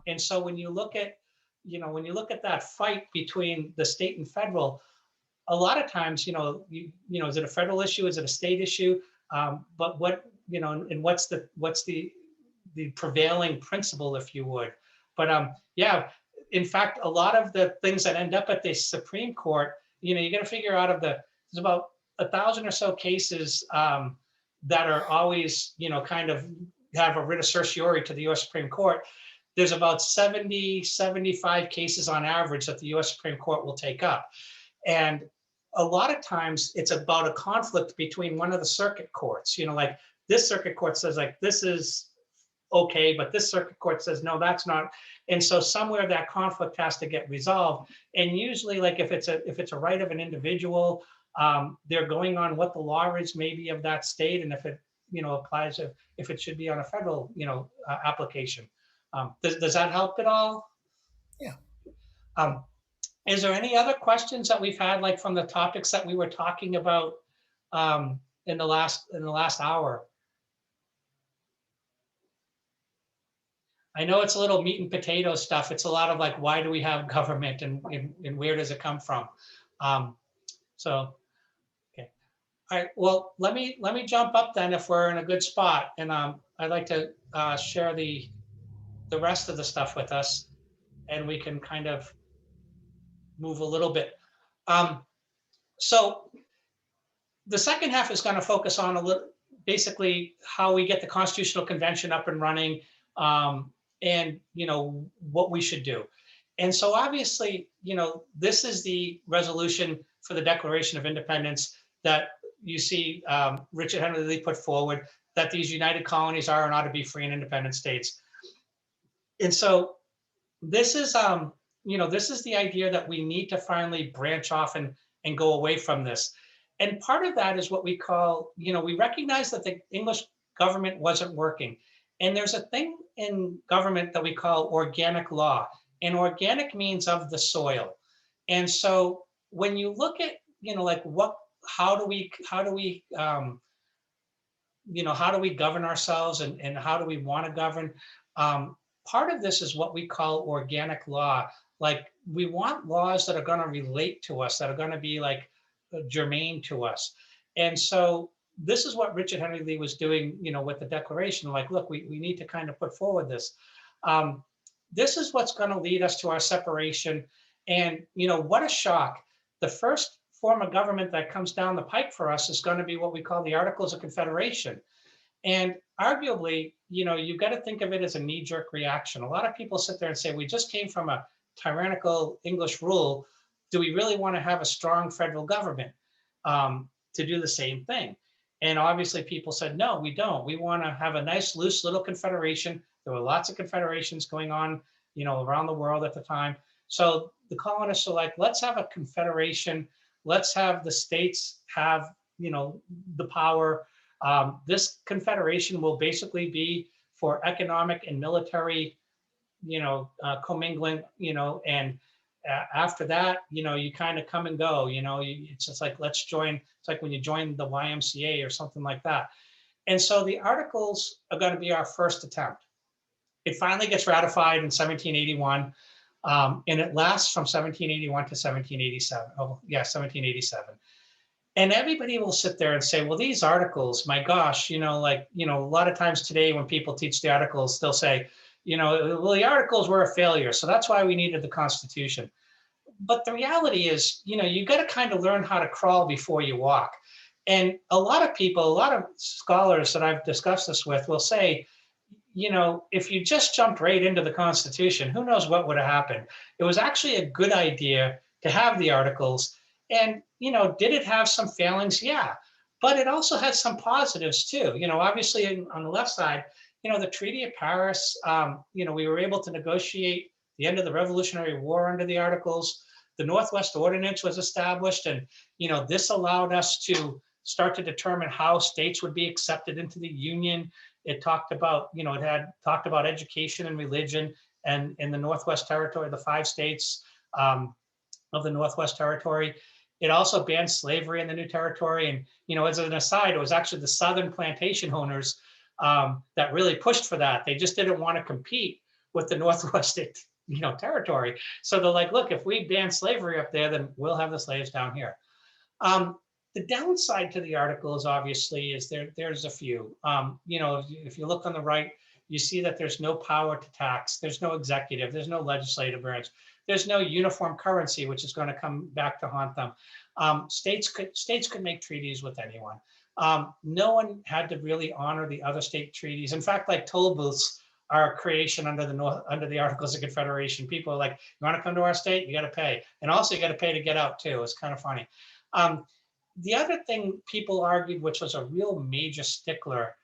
S2: and so when you look at that fight between the state and federal, a lot of times, is it a federal issue? Is it a state issue? But and what's the prevailing principle, if you would? But yeah, in fact, a lot of the things that end up at the Supreme Court, you got to figure out there's about 1,000 or so cases that are always, kind of have a writ of certiorari to the U.S. Supreme Court. There's about 70, 75 cases on average that the U.S. Supreme Court will take up. And a lot of times it's about a conflict between one of the circuit courts, like this circuit court says, like, this is okay, but this circuit court says, no, that's not. And so somewhere that conflict has to get resolved. And usually, like, if it's a right of an individual, they're going on what the law is maybe of that state, and if it applies, if it should be on a federal application. Does that help at all?
S4: Yeah.
S2: Is there any other questions that we've had, like from the topics that we were talking about in the last hour? I know it's a little meat and potato stuff. It's a lot of like, why do we have government, and where does it come from? So, okay. All right, well, let me jump up then if we're in a good spot. And I'd like to share the rest of the stuff with us, and we can kind of move a little bit. So the second half is going to focus on basically how we get the Constitutional Convention up and running, and what we should do. And so obviously, this is the resolution for the Declaration of Independence that you see Richard Henry Lee put forward, that these united colonies are and ought to be free and independent states. And so this is, this is the idea that we need to finally branch off and go away from this. And part of that is what we call, we recognize that the English government wasn't working. And there's a thing in government that we call organic law. And organic means of the soil. And so when you look at, like how do we govern ourselves and how do we want to govern? Part of this is what we call organic law. Like we want laws that are going to relate to us, that are going to be like germane to us. And so this is what Richard Henry Lee was doing, with the Declaration. Like, look, we need to kind of put forward this. This is what's going to lead us to our separation. And, what a shock. The first form of government that comes down the pike for us is going to be what we call the Articles of Confederation. And arguably, you've got to think of it as a knee-jerk reaction. A lot of people sit there and say, we just came from a tyrannical English rule. Do we really want to have a strong federal government to do the same thing? And obviously people said, no, we don't. We want to have a nice, loose little confederation. There were lots of confederations going on, around the world at the time. So the colonists are like, let's have a confederation. Let's have the states have, the power. This confederation will basically be for economic and military, commingling, and after that, you kind of come and go, it's just like, let's join. It's like when you join the YMCA or something like that. And so the Articles are going to be our first attempt. It finally gets ratified in 1781, and it lasts from 1781 to 1787. Oh, yeah, 1787. And everybody will sit there and say, well, these Articles, my gosh, a lot of times today when people teach the Articles, they'll say, well, the Articles were a failure, so that's why we needed the Constitution. But the reality is, you got to kind of learn how to crawl before you walk. And a lot of people, a lot of scholars that I've discussed this with will say, if you just jumped right into the Constitution, who knows what would have happened? It was actually a good idea to have the Articles. And, did it have some failings? Yeah. But it also had some positives too. Obviously on the left side, the Treaty of Paris, we were able to negotiate the end of the Revolutionary War under the Articles. The Northwest Ordinance was established, and this allowed us to start to determine how states would be accepted into the Union. It talked about, it had talked about education and religion, and in the Northwest Territory, the 5 states of the Northwest Territory. It also banned slavery in the new territory. And, as an aside, it was actually the Southern plantation owners that really pushed for that. They just didn't want to compete with the Northwest, territory. So they're like, look, if we ban slavery up there, then we'll have the slaves down here. The downside to the Articles, obviously, is there's a few. If you look on the right, you see that there's no power to tax. There's no executive. There's no legislative branch. There's no uniform currency, which is going to come back to haunt them. States could make treaties with anyone. No one had to really honor the other state treaties. In fact, like toll booths are a creation under the Articles of Confederation. People are like, you want to come to our state? You got to pay. And also you got to pay to get out too. It's kind of funny. The other thing people argued, which was a real major stickler,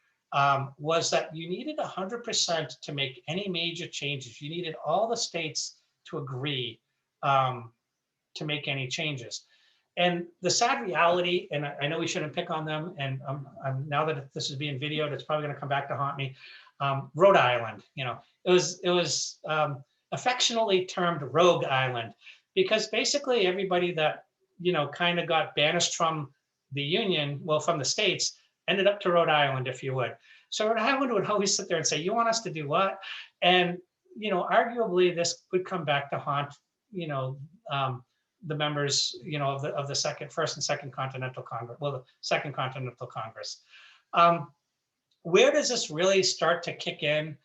S2: was that you needed 100% to make any major changes. You needed all the states to agree to make any changes. And the sad reality, and I know we shouldn't pick on them, and now that this is being videoed, it's probably going to come back to haunt me. Rhode Island, it was affectionately termed Rogue Island, because basically everybody that kind of got banished from the Union, well, from the states, ended up to Rhode Island, if you would. So Rhode Island would always sit there and say, you want us to do what? And, arguably this would come back to haunt, the members, of the First and Second Continental Congress, well, the Second Continental Congress. Where does this really start to kick in?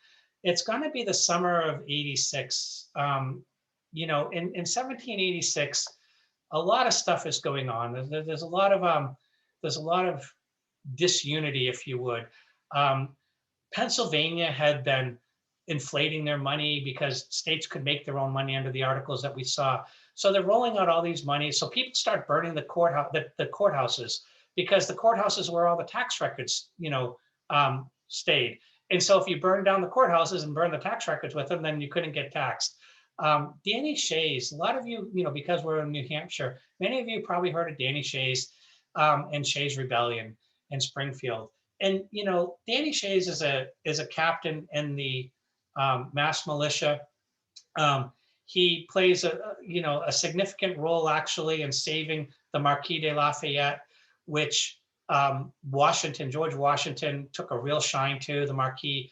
S2: It's going to be the summer of '86. In 1786, a lot of stuff is going on. There's a lot of disunity, if you would. Pennsylvania had been inflating their money because states could make their own money under the articles that we saw. So they're rolling out all these money. So people start burning the courthouses, because the courthouses where all the tax records, stayed. And so if you burn down the courthouses and burn the tax records with them, then you couldn't get taxed. Danny Shays, a lot of you, because we're in New Hampshire, many of you probably heard of Danny Shays and Shays Rebellion in Springfield. And, Danny Shays is a captain in the Mass Militia. He plays a significant role actually in saving the Marquis de Lafayette, which George Washington took a real shine to. The Marquis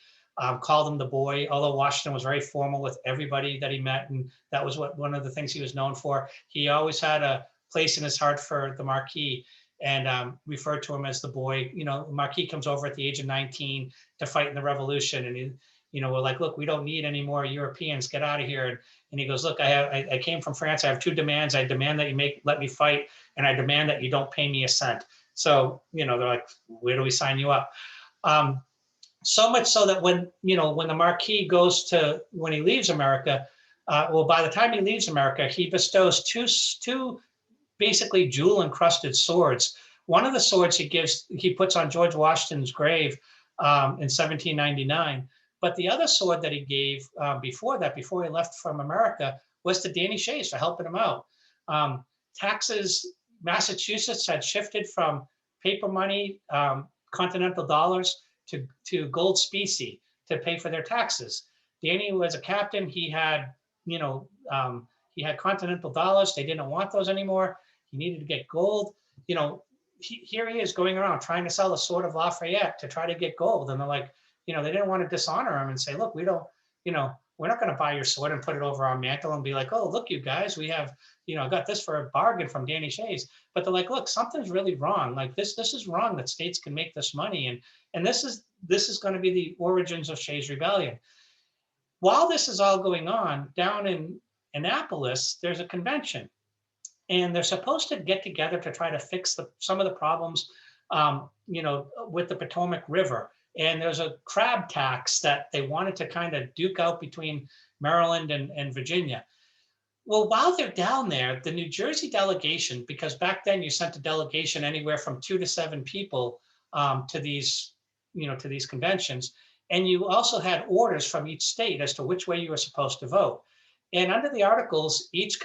S2: called him the boy, although Washington was very formal with everybody that he met, and that was one of the things he was known for. He always had a place in his heart for the Marquis, and referred to him as the boy. The Marquis comes over at the age of 19 to fight in the Revolution, and we're like, look, we don't need any more Europeans. Get out of here. And he goes, look, I came from France. I have two demands. I demand that you let me fight, and I demand that you don't pay me a cent. So, they're like, where do we sign you up? So much so that when the Marquis when he leaves America, by the time he leaves America, he bestows two basically jewel encrusted swords. One of the swords he puts on George Washington's grave in 1799. But the other sword that he gave before he left from America, was to Danny Shays for helping him out. Taxes, Massachusetts had shifted from paper money, continental dollars, to gold specie to pay for their taxes. Danny was a captain. He had, he had continental dollars. They didn't want those anymore. He needed to get gold. Here he is going around trying to sell the sword of Lafayette to try to get gold. And they're like, they didn't want to dishonor him and say, look, we don't, we're not going to buy your sword and put it over our mantle and be like, oh, look, you guys, we have, got this for a bargain from Danny Shays. But they're like, look, something's really wrong. Like this is wrong that states can make this money. And this is going to be the origins of Shays Rebellion. While this is all going on, down in Annapolis, there's a convention. And they're supposed to get together to try to fix some of the problems, with the Potomac River. And there's a crab tax that they wanted to kind of duke out between Maryland and Virginia. Well, while they're down there, the New Jersey delegation, because back then you sent a delegation anywhere from 2 to 7 people to these conventions. And you also had orders from each state as to which way you were supposed to vote. And under the articles, each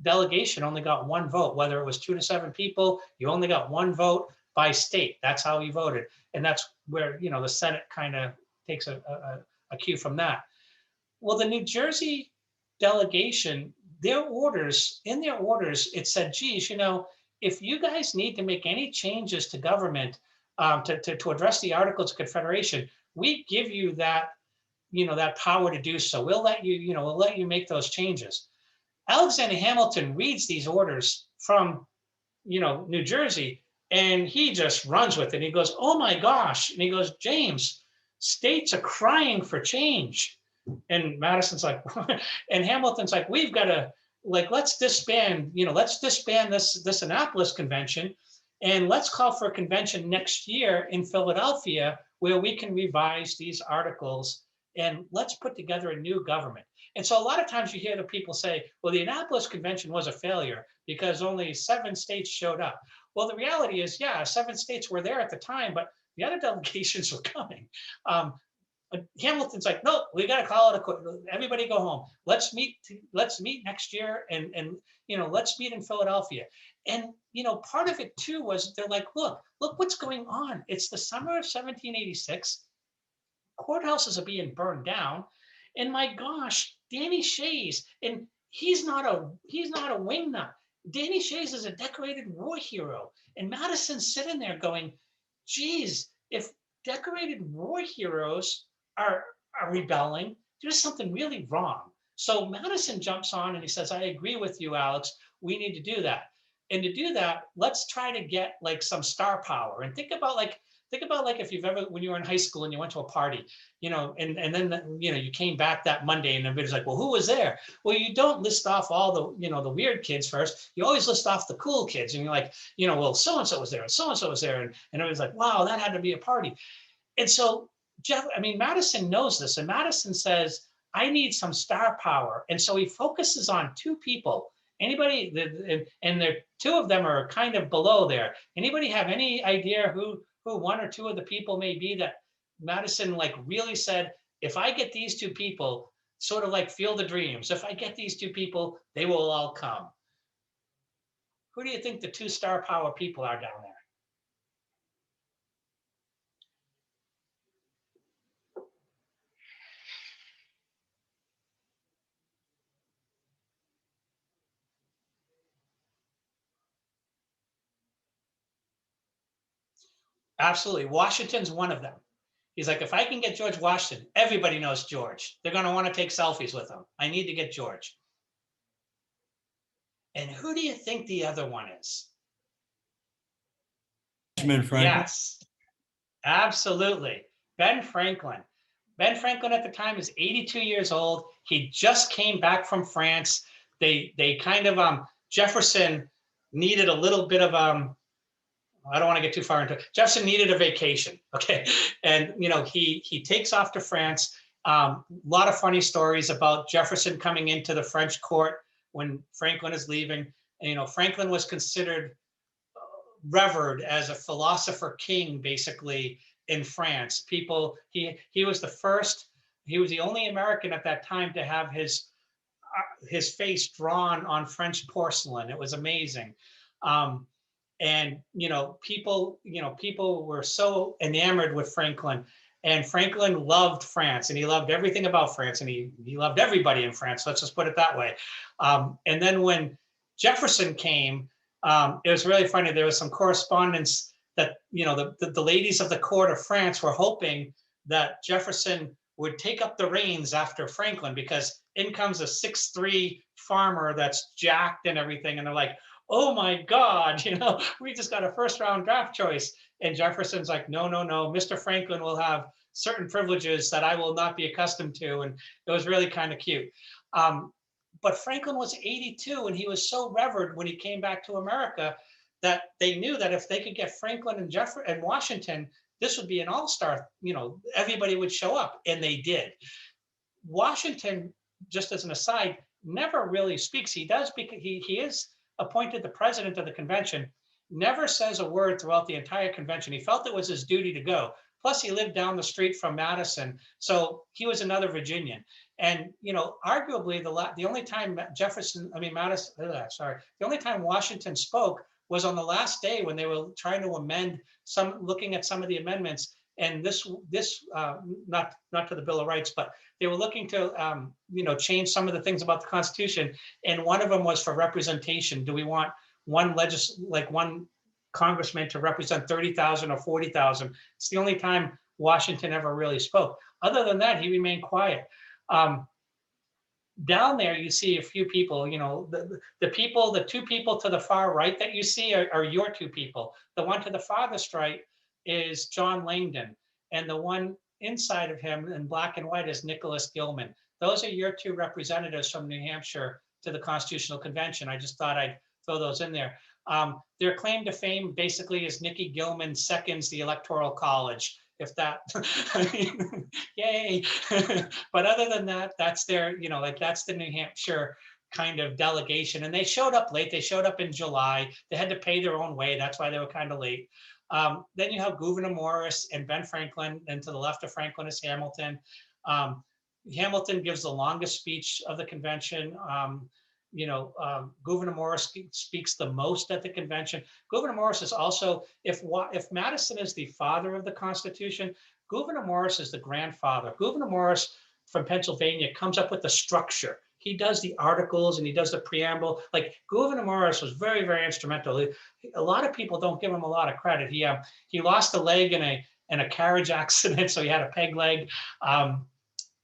S2: delegation only got 1 vote. Whether it was 2 to 7 people, you only got 1 vote by state. That's how he voted. And that's where, the Senate kind of takes a cue from that. Well, the New Jersey delegation, in their orders, it said, geez, if you guys need to make any changes to government to address the Articles of Confederation, we give you that, that power to do so. We'll let you make those changes. Alexander Hamilton reads these orders from, New Jersey, and he just runs with it. He goes, oh my gosh. And he goes, James, states are crying for change. And Madison's like, and Hamilton's like, we've got to, let's disband this Annapolis convention, and let's call for a convention next year in Philadelphia where we can revise these articles, and let's put together a new government. And so a lot of times you hear the people say, well, the Annapolis convention was a failure because only 7 states showed up. Well, the reality is, yeah, 7 states were there at the time, but the other delegations were coming. Hamilton's like, no, we got to call it everybody go home. Let's meet next year, and let's meet in Philadelphia. And part of it too was they're like, look what's going on. It's the summer of 1786. Courthouses are being burned down, and my gosh, Danny Shays, and he's not a wingnut. Danny Shays is a decorated war hero, and Madison's sitting there going, geez, if decorated war heroes are rebelling, there's something really wrong. So Madison jumps on and he says, I agree with you, Alex. We need to do that. And to do that, let's try to get some star power. And think about if you've ever, when you were in high school and you went to a party, and then you came back that Monday and everybody's like, well, who was there? Well, you don't list off all the the weird kids first. You always list off the cool kids, and you're like, well, so and so was there, and so and so was there, and everybody's like, wow, that had to be a party. And so Madison knows this, and Madison says, I need some star power. And so he focuses on two people. Anybody, and there, two of them are kind of below there. Anybody have any idea who one or two of the people may be that Madison like really said, if I get these two people, sort of like Field of Dreams, if I get these two people, they will all come. Who do you think the two star power people are down there? Absolutely. Washington's one of them. He's like, if I can get George Washington, everybody knows George. They're going to want to take selfies with him. I need to get George. And who do you think the other one is?
S6: Franklin.
S2: Yes, absolutely. Ben Franklin. Ben Franklin at the time is 82 years old. He just came back from France. They kind of, Jefferson needed a little bit of, I don't want to get too far into it. Jefferson needed a vacation, okay? And, you know, he takes off to France. A lot of funny stories about Jefferson coming into the French court when Franklin is leaving. And, you know, Franklin was considered revered as a philosopher king, basically, in France. People, he was the first, he was the only American at that time to have his face drawn on French porcelain. It was amazing. And, you know, people were so enamored with Franklin, and Franklin loved France, and he loved everything about France, and he loved everybody in France. Let's just put it that way. And then when Jefferson came, it was really funny. There was some correspondence that, you know, the ladies of the court of France were hoping that Jefferson would take up the reins after Franklin, because in comes a 6'3" farmer that's jacked and everything. And they're like, oh my God, you know, we just got a first round draft choice. And Jefferson's like, no, no, no, Mr. Franklin will have certain privileges that I will not be accustomed to. And it was really kind of cute. But Franklin was 82, and he was so revered when he came back to America that they knew that if they could get Franklin and Washington, this would be an all-star, you know, everybody would show up, and they did. Washington, just as an aside, never really speaks. He does because he is appointed the president of the convention, never says a word throughout the entire convention. He felt it was his duty to go. Plus, he lived down the street from Madison, so he was another Virginian. And, you know, arguably the only time the only time Washington spoke was on the last day when they were trying to amend looking at some of the amendments. And this not to the Bill of Rights, but they were looking to, you know, change some of the things about the Constitution. And one of them was for representation. Do we want one congressman to represent 30,000 or 40,000? It's the only time Washington ever really spoke. Other than that, he remained quiet. Down there, you see a few people, you know, the two people to the far right that you see are your two people. The one to the farthest right is John Langdon, and the one inside of him in black and white is Nicholas Gilman. Those are your two representatives from New Hampshire to the Constitutional Convention. I just thought I'd throw those in there. Their claim to fame basically is Nikki Gilman seconds the Electoral College. If that, I mean, yay. But other than that, that's their, you know, like that's the New Hampshire kind of delegation. And they showed up late. They showed up in July. They had to pay their own way. That's why they were kind of late. Then you have Gouverneur Morris and Ben Franklin, and to the left of Franklin is Hamilton. Hamilton gives the longest speech of the convention. You know, Gouverneur Morris speaks the most at the convention. Gouverneur Morris is also, if Madison is the father of the Constitution, Gouverneur Morris is the grandfather. Gouverneur Morris from Pennsylvania comes up with the structure. He does the articles and he does the preamble. Like Gouverneur Morris was very, very instrumental. A lot of people don't give him a lot of credit. He lost a leg in a carriage accident, so he had a peg leg.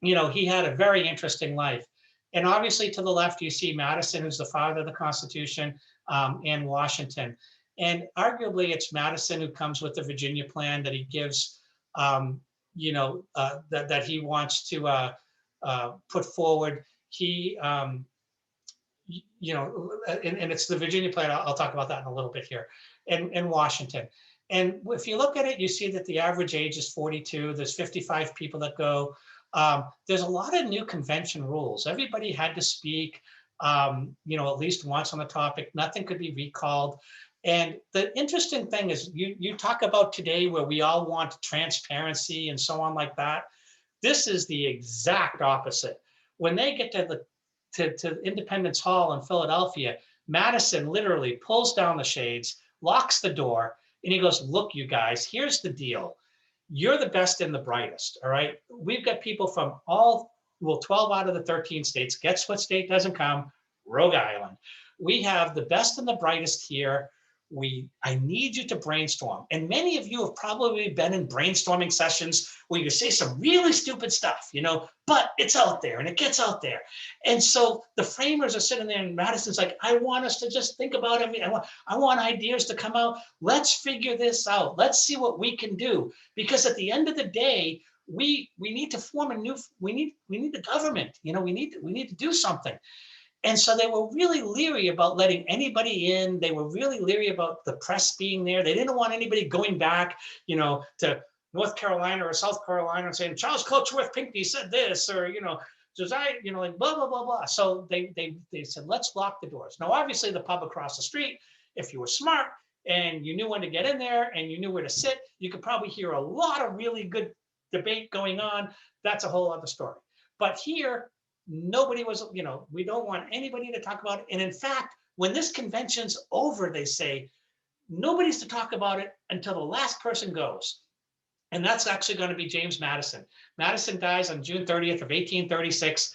S2: You know, he had a very interesting life. And obviously to the left, you see Madison, who's the father of the Constitution, and Washington. And arguably it's Madison who comes with the Virginia plan that he gives, you know, that he wants to put forward. He, you know, and it's the Virginia plan. I'll talk about that in a little bit here, and Washington. And if you look at it, you see that the average age is 42. There's 55 people that go. There's a lot of new convention rules. Everybody had to speak, at least once on the topic. Nothing could be recalled. And the interesting thing is you talk about today where we all want transparency and so on like that. This is the exact opposite. When they get to Independence Hall in Philadelphia, Madison literally pulls down the shades, locks the door, and he goes, look, you guys, here's the deal. You're the best and the brightest, all right? We've got people from 12 out of the 13 states. Guess what state doesn't come? Rhode Island. We have the best and the brightest here. I need you to brainstorm. And many of you have probably been in brainstorming sessions where you say some really stupid stuff, but it's out there and it gets out there. And so the framers are sitting there and Madison's like, I want us to just think about everything. I want ideas to come out. Let's figure this out. Let's see what we can do. Because at the end of the day, we need to form we need the government, we need to do something. And so they were really leery about letting anybody in. They were really leery about the press being there. They didn't want anybody going back, to North Carolina or South Carolina and saying, Charles Coatsworth Pinckney said this, or, Josiah, like blah, blah, blah, blah. So they said, let's lock the doors. Now, obviously the pub across the street, if you were smart and you knew when to get in there and you knew where to sit, you could probably hear a lot of really good debate going on. That's a whole other story. But here, nobody was, we don't want anybody to talk about it. And in fact, when this convention's over, they say, nobody's to talk about it until the last person goes. And that's actually going to be James Madison. Madison dies on June 30th of 1836.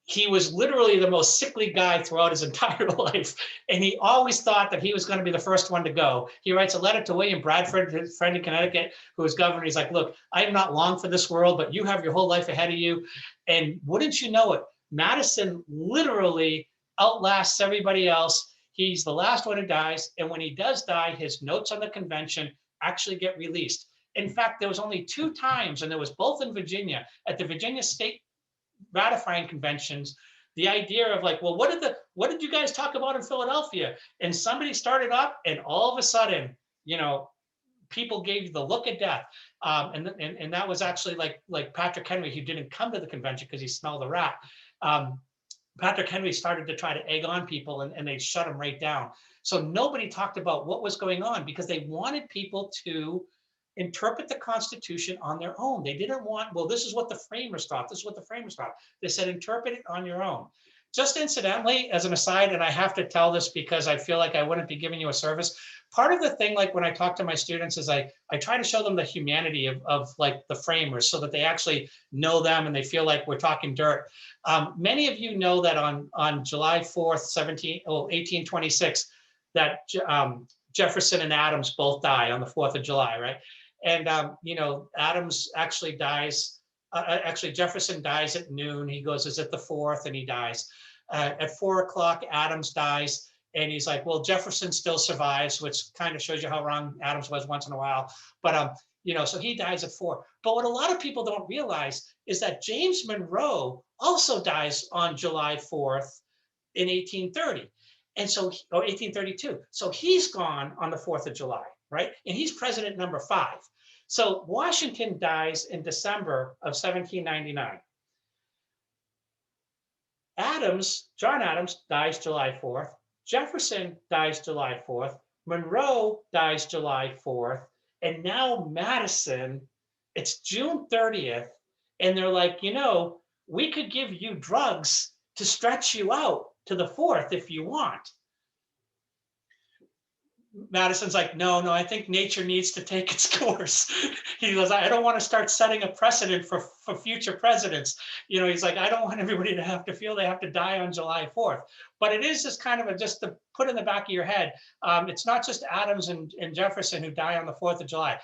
S2: He was literally the most sickly guy throughout his entire life. And he always thought that he was going to be the first one to go. He writes a letter to William Bradford, his friend in Connecticut, who was governor. He's like, look, I am not long for this world, but you have your whole life ahead of you. And wouldn't you know it, Madison literally outlasts everybody else. He's the last one who dies. And when he does die, his notes on the convention actually get released. In fact, there was only 2 times, and there was both in Virginia, at the Virginia State ratifying conventions, the idea of like, well, what did you guys talk about in Philadelphia? And somebody started up, and all of a sudden, people gave you the look of death. And that was actually like Patrick Henry, who didn't come to the convention because he smelled a rat. Patrick Henry started to try to egg on people, and they shut him right down. So nobody talked about what was going on because they wanted people to interpret the Constitution on their own. They didn't want, well, this is what the framers thought. This is what the framers thought. They said, interpret it on your own. Just incidentally, as an aside, and I have to tell this because I feel like I wouldn't be giving you a service. Part of the thing, like when I talk to my students, is I try to show them the humanity of like the framers so that they actually know them and they feel like we're talking dirt. Many of you know that on July 4th, 1826, that Jefferson and Adams both die on the 4th of July, right? And, Adams actually dies. Actually, Jefferson dies at noon. He goes, is it the 4th? And he dies. At 4 o'clock, Adams dies. And he's like, well, Jefferson still survives, which kind of shows you how wrong Adams was once in a while. But, so he dies at 4. But what a lot of people don't realize is that James Monroe also dies on July 4th in 1830. And so, or 1832. So he's gone on the 4th of July, right? And he's president number 5. So Washington dies in December of 1799. John Adams dies July 4th. Jefferson dies July 4th. Monroe dies July 4th. And now Madison, it's June 30th. And they're like, we could give you drugs to stretch you out to the 4th if you want. Madison's like, no, I think nature needs to take its course. He goes, I don't want to start setting a precedent for future presidents. He's like, I don't want everybody to have to feel they have to die on July 4th. But it is just kind of just to put in the back of your head. It's not just Adams and Jefferson who die on the 4th of July.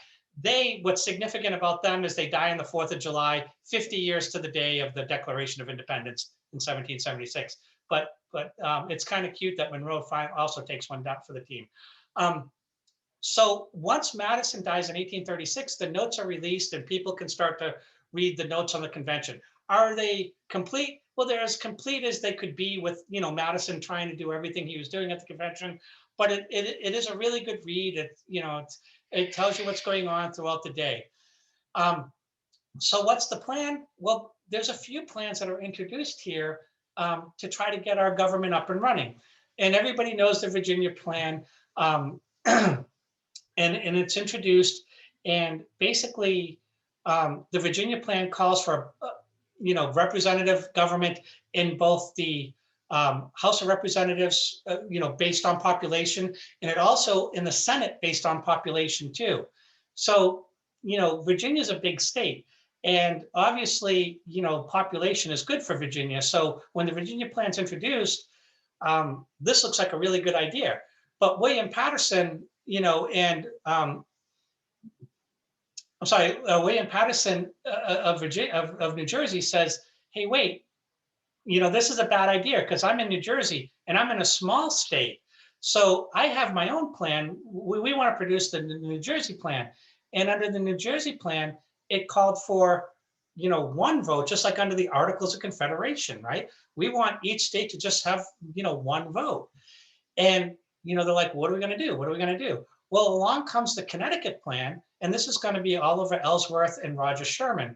S2: What's significant about them is they die on the 4th of July, 50 years to the day of the Declaration of Independence in 1776. But it's kind of cute that Monroe also takes one down for the team. So once Madison dies in 1836, the notes are released and people can start to read the notes on the convention. Are they complete? Well, they're as complete as they could be with, Madison trying to do everything he was doing at the convention. but it is a really good read. It tells you what's going on throughout the day. So what's the plan? Well, there's a few plans that are introduced here to try to get our government up and running. And everybody knows the Virginia plan, and it's introduced. And basically, the Virginia plan calls for, representative government in both the House of Representatives, based on population, and it also in the Senate based on population too. So, Virginia is a big state. And obviously, population is good for Virginia. So when the Virginia plan's introduced, this looks like a really good idea. But William Patterson, William Patterson of New Jersey says, hey, wait, this is a bad idea because I'm in New Jersey and I'm in a small state. So I have my own plan. We want to produce the New Jersey plan. And under the New Jersey plan, it called for, one vote, just like under the Articles of Confederation, right? We want each state to just have, one vote. And, they're like, what are we going to do? What are we going to do? Well, along comes the Connecticut plan, and this is going to be Oliver Ellsworth and Roger Sherman.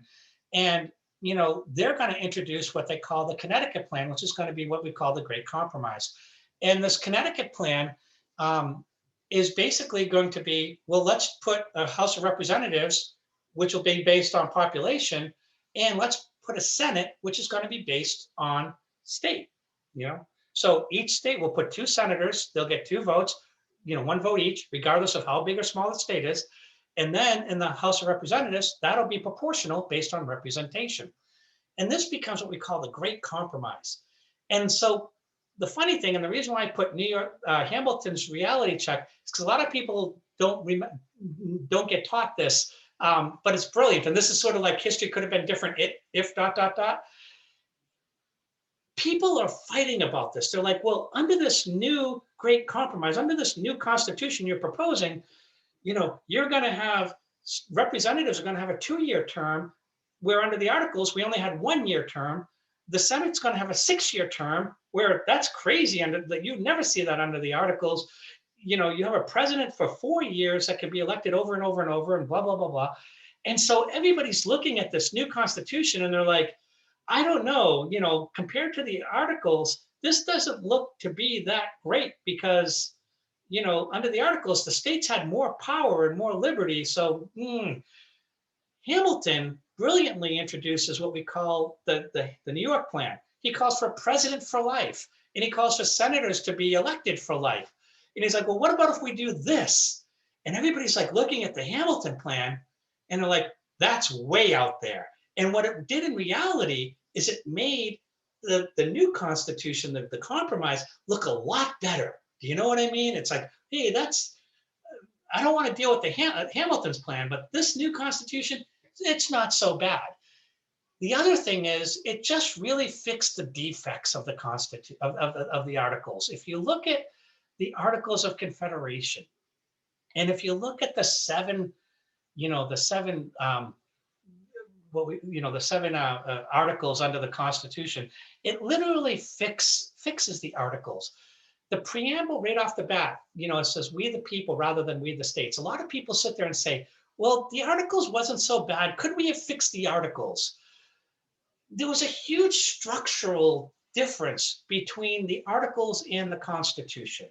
S2: And, they're going to introduce what they call the Connecticut plan, which is going to be what we call the Great Compromise. And this Connecticut plan is basically going to be, well, let's put a House of Representatives, which will be based on population, and let's put a Senate, which is going to be based on state, So each state will put 2 senators, they'll get 2 votes, 1 vote each, regardless of how big or small the state is. And then in the House of Representatives, that'll be proportional based on representation. And this becomes what we call the Great Compromise. And so the funny thing, and the reason why I put New York, Hamilton's reality check, is because a lot of people don't get taught this, but it's brilliant. And this is sort of like history could have been different if ... People are fighting about this. They're like, well, under this new Great Compromise, under this new Constitution you're proposing, you're going to have representatives are going to have a 2-year term, where under the Articles, we only had 1-year term. The Senate's going to have a 6-year term, where that's crazy. You never see that under the Articles. You have a president for 4 years that can be elected over and over and over and blah, blah, blah, blah. And so everybody's looking at this new Constitution and they're like, I don't know, compared to the Articles, this doesn't look to be that great because, under the Articles, the states had more power and more liberty. So Hamilton brilliantly introduces what we call the New York plan. He calls for president for life, and he calls for senators to be elected for life. And he's like, well, what about if we do this? And everybody's like looking at the Hamilton plan, and they're like, that's way out there. And what it did in reality is it made the new Constitution, the compromise, look a lot better. Do you know what I mean? It's like, hey, I don't want to deal with the Hamilton's plan, but this new Constitution, it's not so bad. The other thing is, it just really fixed the defects of the Constitution, of the Articles. If you look at the Articles of Confederation, and if you look at the 7 articles under the Constitution, it literally fixes the Articles. The preamble right off the bat, it says we the people rather than we the states. A lot of people sit there and say, well, the Articles wasn't so bad. Could we have fixed the Articles? There was a huge structural difference between the Articles and the Constitution.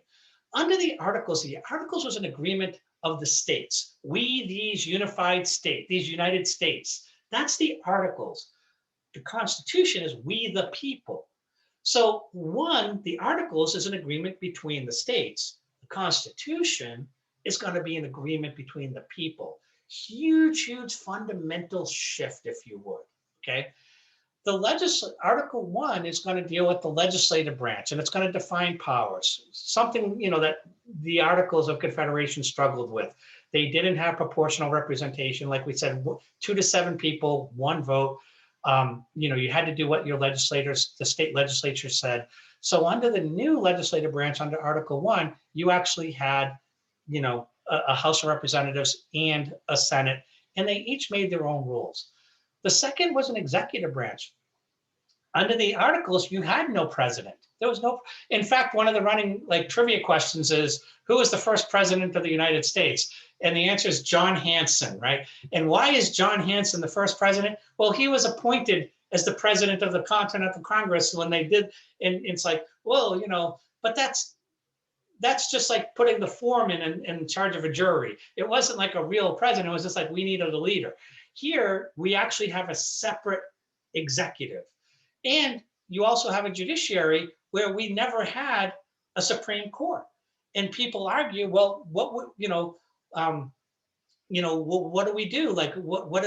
S2: Under the Articles was an agreement of the states. We, these unified states, these United States. That's the Articles. The Constitution is we the people. So the Articles is an agreement between the states. The Constitution is going to be an agreement between the people. Huge, huge fundamental shift, if you would, okay? Article 1 is going to deal with the legislative branch, and it's going to define powers. Something, that the Articles of Confederation struggled with. They didn't have proportional representation. Like we said, 2 to 7 people, 1 vote. You had to do what your the state legislature said. So under the new legislative branch, under Article 1, you actually had, a House of Representatives and a Senate, and they each made their own rules. The second was an executive branch. Under the Articles, you had no president. There was no, in fact, one of the running like trivia questions is, who was the first president of the United States? And the answer is John Hanson, right? And why is John Hanson the first president? Well, he was appointed as the president of the Continental Congress when they did, and it's like, well, you know, but that's just like putting the foreman in charge of a jury. It wasn't like a real president. It was just like, we needed a leader. Here, we actually have a separate executive. And you also have a judiciary where we never had a Supreme Court. And people argue, well, what would, what do we do? Like, what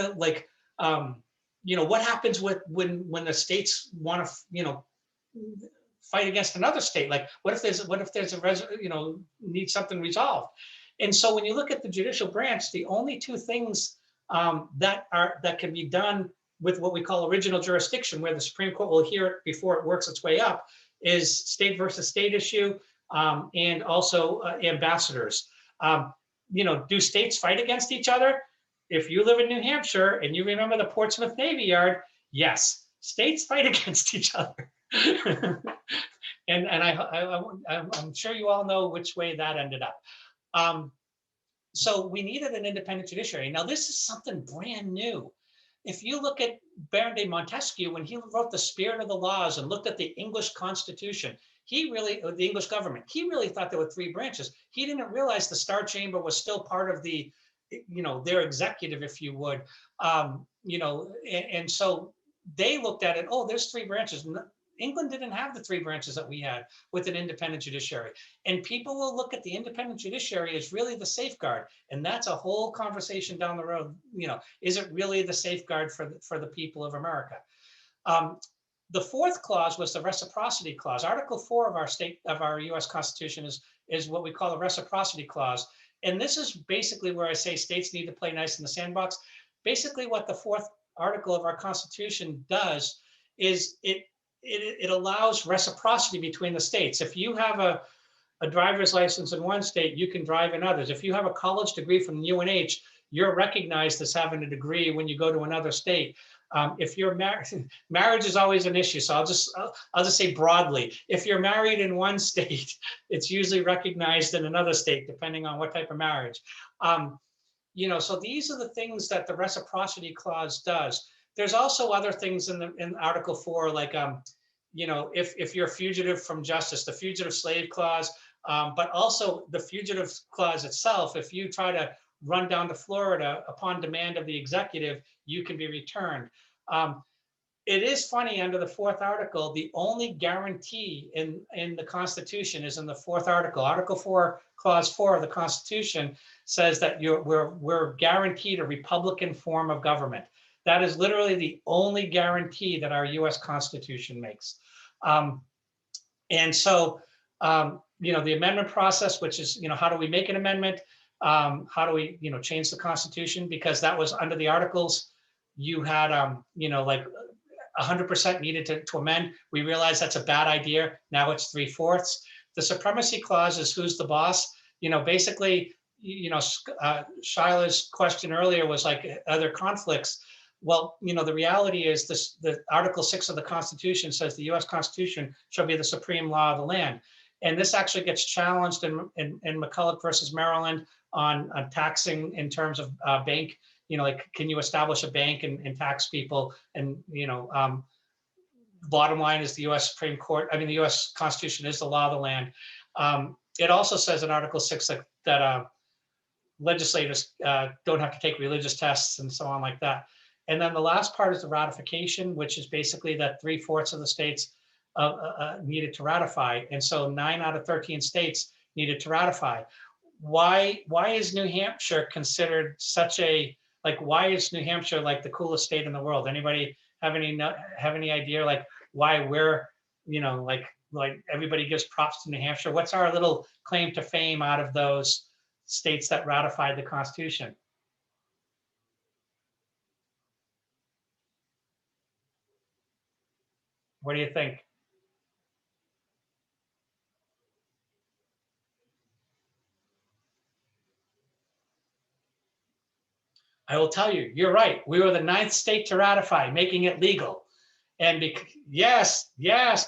S2: happens with when the states want to, fight against another state? Like, what if there's a need something resolved? And so when you look at the judicial branch, the only two things that can be done with what we call original jurisdiction, where the Supreme Court will hear it before it works its way up, is state versus state issue, and also ambassadors. Do states fight against each other? If you live in New Hampshire and you remember the Portsmouth Navy Yard, yes, states fight against each other. and I'm sure you all know which way that ended up. So we needed an independent judiciary. Now, this is something brand new. If you look at Baron de Montesquieu, when he wrote The Spirit of the Laws and looked at the English Constitution, the English government, he really thought there were three branches. He didn't realize the Star Chamber was still part of the, their executive, if you would, and so they looked at it, oh, there's three branches. England didn't have the three branches that we had with an independent judiciary. And people will look at the independent judiciary as really the safeguard. And that's a whole conversation down the road. Is it really the safeguard for the people of America? The fourth clause was the reciprocity clause. Article 4 of our US Constitution is what we call the reciprocity clause. And this is basically where I say states need to play nice in the sandbox. Basically what the fourth article of our Constitution does is it allows reciprocity between the states. If you have a driver's license in one state, you can drive in others. If you have a college degree from UNH, you're recognized as having a degree when you go to another state. If you're married, marriage is always an issue. So I'll just say broadly, if you're married in one state, it's usually recognized in another state, depending on what type of marriage. So these are the things that the reciprocity clause does. There's also other things in Article 4, like, if you're a fugitive from justice, the fugitive slave clause, but also the fugitive clause itself. If you try to run down to Florida upon demand of the executive, you can be returned. It is funny, under the fourth article, the only guarantee in the Constitution is in the fourth article. Article 4, Clause 4 of the Constitution says that we're guaranteed a Republican form of government. That is literally the only guarantee that our US Constitution makes. And so, the amendment process, which is, how do we make an amendment? How do we, change the Constitution? Because that was under the articles, you had, like 100% needed to amend. We realized that's a bad idea. Now it's 3/4. The supremacy clause is who's the boss. Basically, Shila's question earlier was like, are there conflicts? Well, the reality is the Article 6 of the Constitution says the US Constitution shall be the supreme law of the land. And this actually gets challenged in McCulloch versus Maryland on taxing in terms of bank, like, can you establish a bank and tax people? And, bottom line is the US Supreme Court, the US Constitution is the law of the land. It also says in Article 6 that legislators don't have to take religious tests and so on like that. And then the last part is the ratification, which is basically that 3/4 of the states needed to ratify. And so 9 out of 13 states needed to ratify. Why is New Hampshire considered why is New Hampshire like the coolest state in the world? Anybody have any idea, like, why we're, like everybody gives props to New Hampshire? What's our little claim to fame out of those states that ratified the Constitution? What do you think? I will tell you, you're right. We were the 9th state to ratify, making it legal. And yes,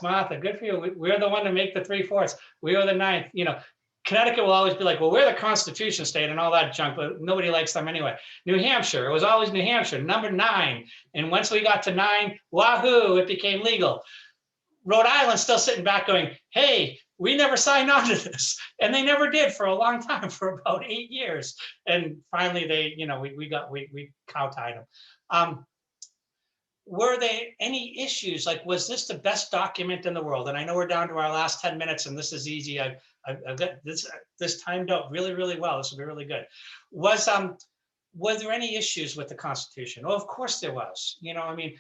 S2: Martha, good for you. We're the one to make the 3/4. We are the 9th. You know, Connecticut will always be like, well, we're the Constitution state and all that junk, but nobody likes them anyway. New Hampshire, it was always New Hampshire, number 9. And once we got to 9, wahoo, it became legal. Rhode Island's still sitting back going, hey, we never signed on to this. And they never did for a long time, for about 8 years. And finally they, you know, we cow-tied them. Were there any issues? Like, was this the best document in the world? And I know we're down to our last 10 minutes and this is easy. I've got this timed out really, really well. This will be really good. Was there any issues with the Constitution? Oh, of course there was. You know, I mean,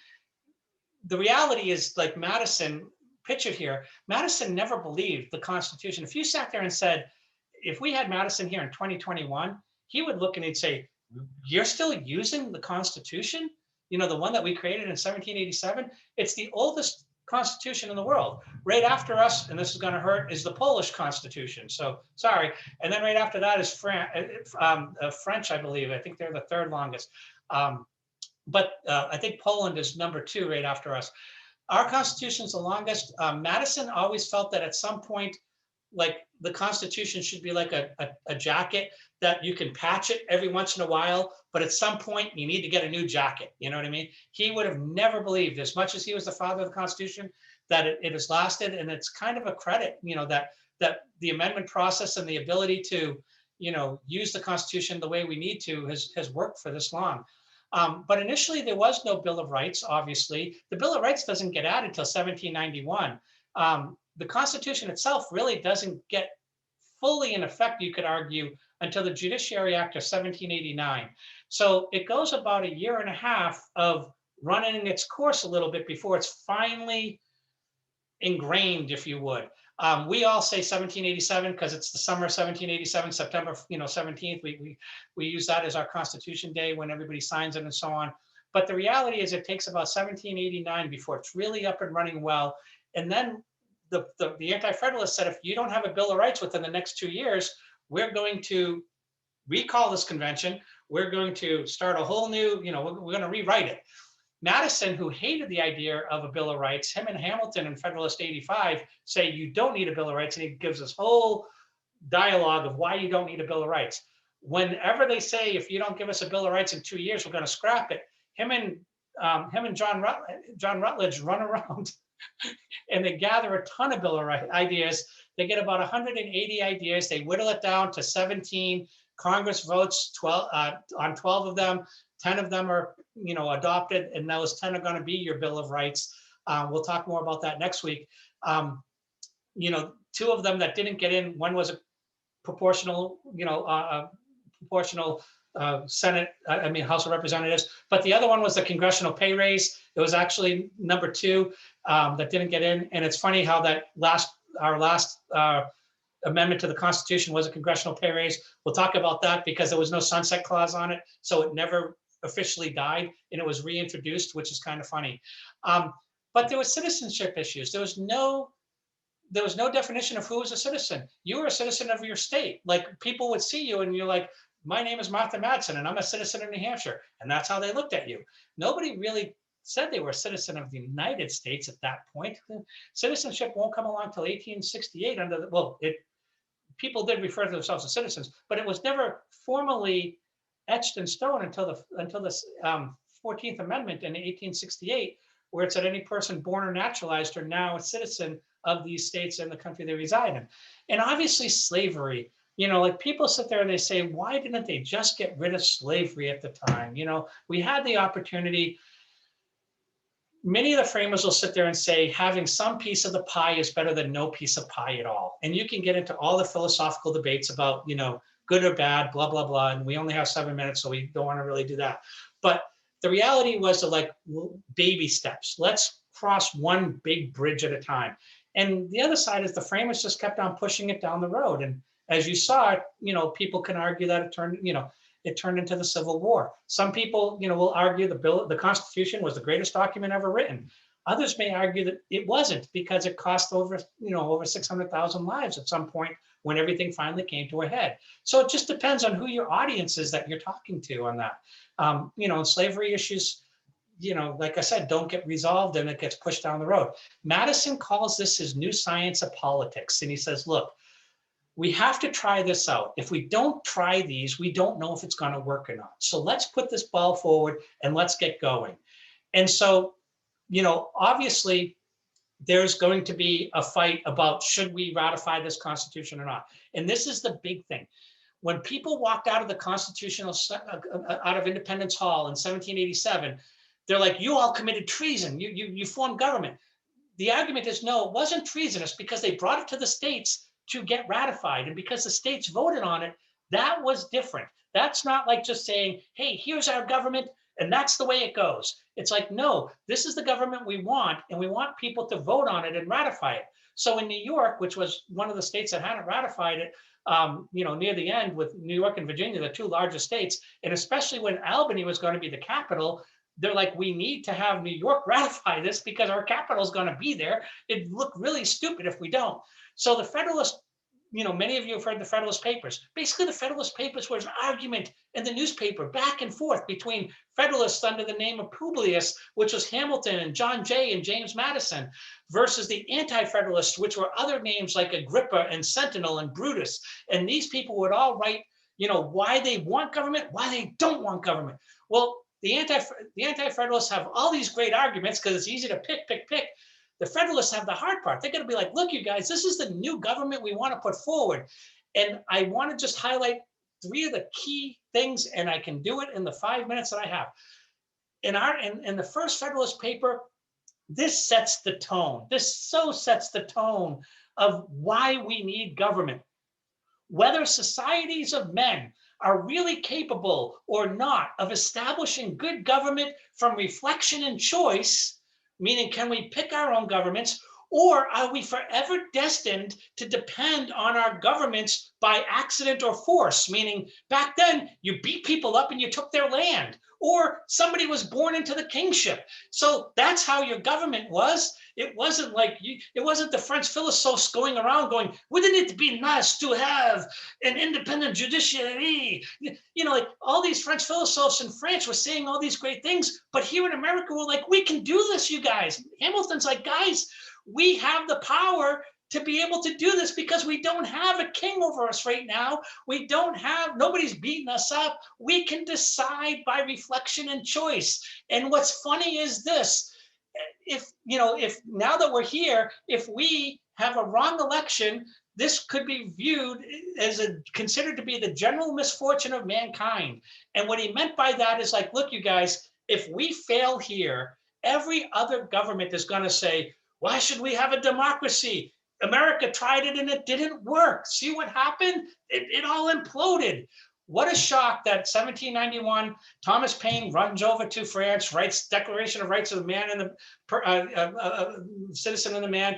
S2: the reality is, like Madison pictured here, Madison never believed the Constitution. If you sat there and said, if we had Madison here in 2021, he would look and he'd say, you're still using the Constitution? You know, the one that we created in 1787, it's the oldest Constitution in the world. Right after us, and this is going to hurt, is the Polish Constitution. So sorry. And then right after that is French, I believe. I think they're the 3rd longest. But I think Poland is number 2 right after us. Our Constitution is the longest. Madison always felt that at some point, like the Constitution should be like a jacket that you can patch it every once in a while, but at some point you need to get a new jacket. You know what I mean? He would have never believed, as much as he was the father of the Constitution, that it has lasted. And it's kind of a credit, you know, that the amendment process and the ability to, you know, use the Constitution the way we need to has worked for this long. But initially there was no Bill of Rights, obviously. The Bill of Rights doesn't get added until 1791. The Constitution itself really doesn't get fully in effect, you could argue, until the Judiciary Act of 1789. So it goes about 1.5 years of running its course a little bit before it's finally ingrained, if you would. We all say 1787 because it's the summer of 1787, September 17th. We use that as our Constitution Day when everybody signs it and so on. But the reality is it takes about 1789 before it's really up and running well. And then the Anti-Federalists said, if you don't have a Bill of Rights within the next 2 years, we're going to recall this convention. We're going to start a whole new, you know, we're going to rewrite it. Madison, who hated the idea of a Bill of Rights, him and Hamilton in Federalist 85 say you don't need a Bill of Rights, and he gives this whole dialogue of why you don't need a Bill of Rights. Whenever they say, if you don't give us a Bill of Rights in 2 years, we're going to scrap it, him and John Rutledge run around and they gather a ton of Bill of Rights ideas. They get about 180 ideas. They whittle it down to 17. Congress votes 12 on 12 of them. 10 of them are, you know, adopted, and those 10 are going to be your Bill of Rights. We'll talk more about that next week. You know, 2 of them that didn't get in. One was a proportional, you know, Senate, House of Representatives, but the other one was the congressional pay raise. It was actually number 2 that didn't get in. And it's funny how that our last amendment to the Constitution was a congressional pay raise. We'll talk about that because there was no sunset clause on it. So it never officially died and it was reintroduced, which is kind of funny. But there was citizenship issues. There was no definition of who was a citizen. You were a citizen of your state. Like, people would see you and you're like, my name is Martha Madsen and I'm a citizen of New Hampshire. And that's how they looked at you. Nobody really said they were a citizen of the United States at that point. Citizenship won't come along until 1868 under the, people did refer to themselves as citizens, but it was never formally etched in stone until the 14th Amendment in 1868, where it said any person born or naturalized are now a citizen of these states and the country they reside in. And obviously slavery, you know, like, people sit there and they say, why didn't they just get rid of slavery at the time? You know, we had the opportunity. Many of the framers will sit there and say having some piece of the pie is better than no piece of pie at all. And you can get into all the philosophical debates about, you know, good or bad, blah, blah, blah. And we only have 7 minutes, so we don't want to really do that. But the reality was, like, baby steps. Let's cross one big bridge at a time. And the other side is the framers just kept on pushing it down the road. And as you saw, you know, people can argue that it turned into the Civil War. Some people, you know, will argue the Constitution was the greatest document ever written. Others may argue that it wasn't, because it cost over 600,000 lives at some point when everything finally came to a head. So it just depends on who your audience is that you're talking to on that. You know, slavery issues, like I said, don't get resolved and it gets pushed down the road. Madison calls this his new science of politics. And he says, look, we have to try this out. If we don't try these, we don't know if it's going to work or not. So let's put this ball forward and let's get going. And so, obviously, there's going to be a fight about should we ratify this Constitution or not. And this is the big thing. When people walked out of the out of Independence Hall in 1787, they're like, you all committed treason. You formed government. The argument is, no, it wasn't treasonous because they brought it to the states to get ratified. And because the states voted on it, that was different. That's not like just saying, hey, here's our government and that's the way it goes. It's like, no, this is the government we want and we want people to vote on it and ratify it. So in New York, which was one of the states that hadn't ratified it, near the end with New York and Virginia, the two largest states, and especially when Albany was going to be the capital, they're like, we need to have New York ratify this because our capital is going to be there. It'd look really stupid if we don't. So the Federalist, many of you have heard the Federalist Papers. Basically, the Federalist Papers was an argument in the newspaper back and forth between Federalists under the name of Publius, which was Hamilton and John Jay and James Madison, versus the Anti-Federalists, which were other names like Agrippa and Sentinel and Brutus. And these people would all write, why they want government, why they don't want government. Well, the Anti-Federalists have all these great arguments because it's easy to pick. The Federalists have the hard part. They're going to be like, look, you guys, this is the new government we want to put forward. And I want to just highlight 3 of the key things, and I can do it in the 5 minutes that I have. In the first Federalist paper, this sets the tone. This so sets the tone of why we need government. Whether societies of men are really capable or not of establishing good government from reflection and choice, meaning, can we pick our own governments, or are we forever destined to depend on our governments by accident or force? Meaning, back then, you beat people up and you took their land, or somebody was born into the kingship. So that's how your government was. It wasn't like it wasn't the French philosophes going around going, wouldn't it be nice to have an independent judiciary? Like all these French philosophes in France were saying all these great things, but here in America, we're like, we can do this, you guys. Hamilton's like, guys, we have the power to be able to do this because we don't have a king over us right now. Nobody's beating us up. We can decide by reflection and choice. And what's funny is this, if now that we're here, if we have a wrong election, this could be viewed as considered to be the general misfortune of mankind. And what he meant by that is like, look, you guys, if we fail here, every other government is going to say, why should we have a democracy? America tried it and it didn't work. See what happened? It all imploded. What a shock that 1791, Thomas Paine runs over to France, writes Declaration of Rights of the Man and the Citizen and the Man.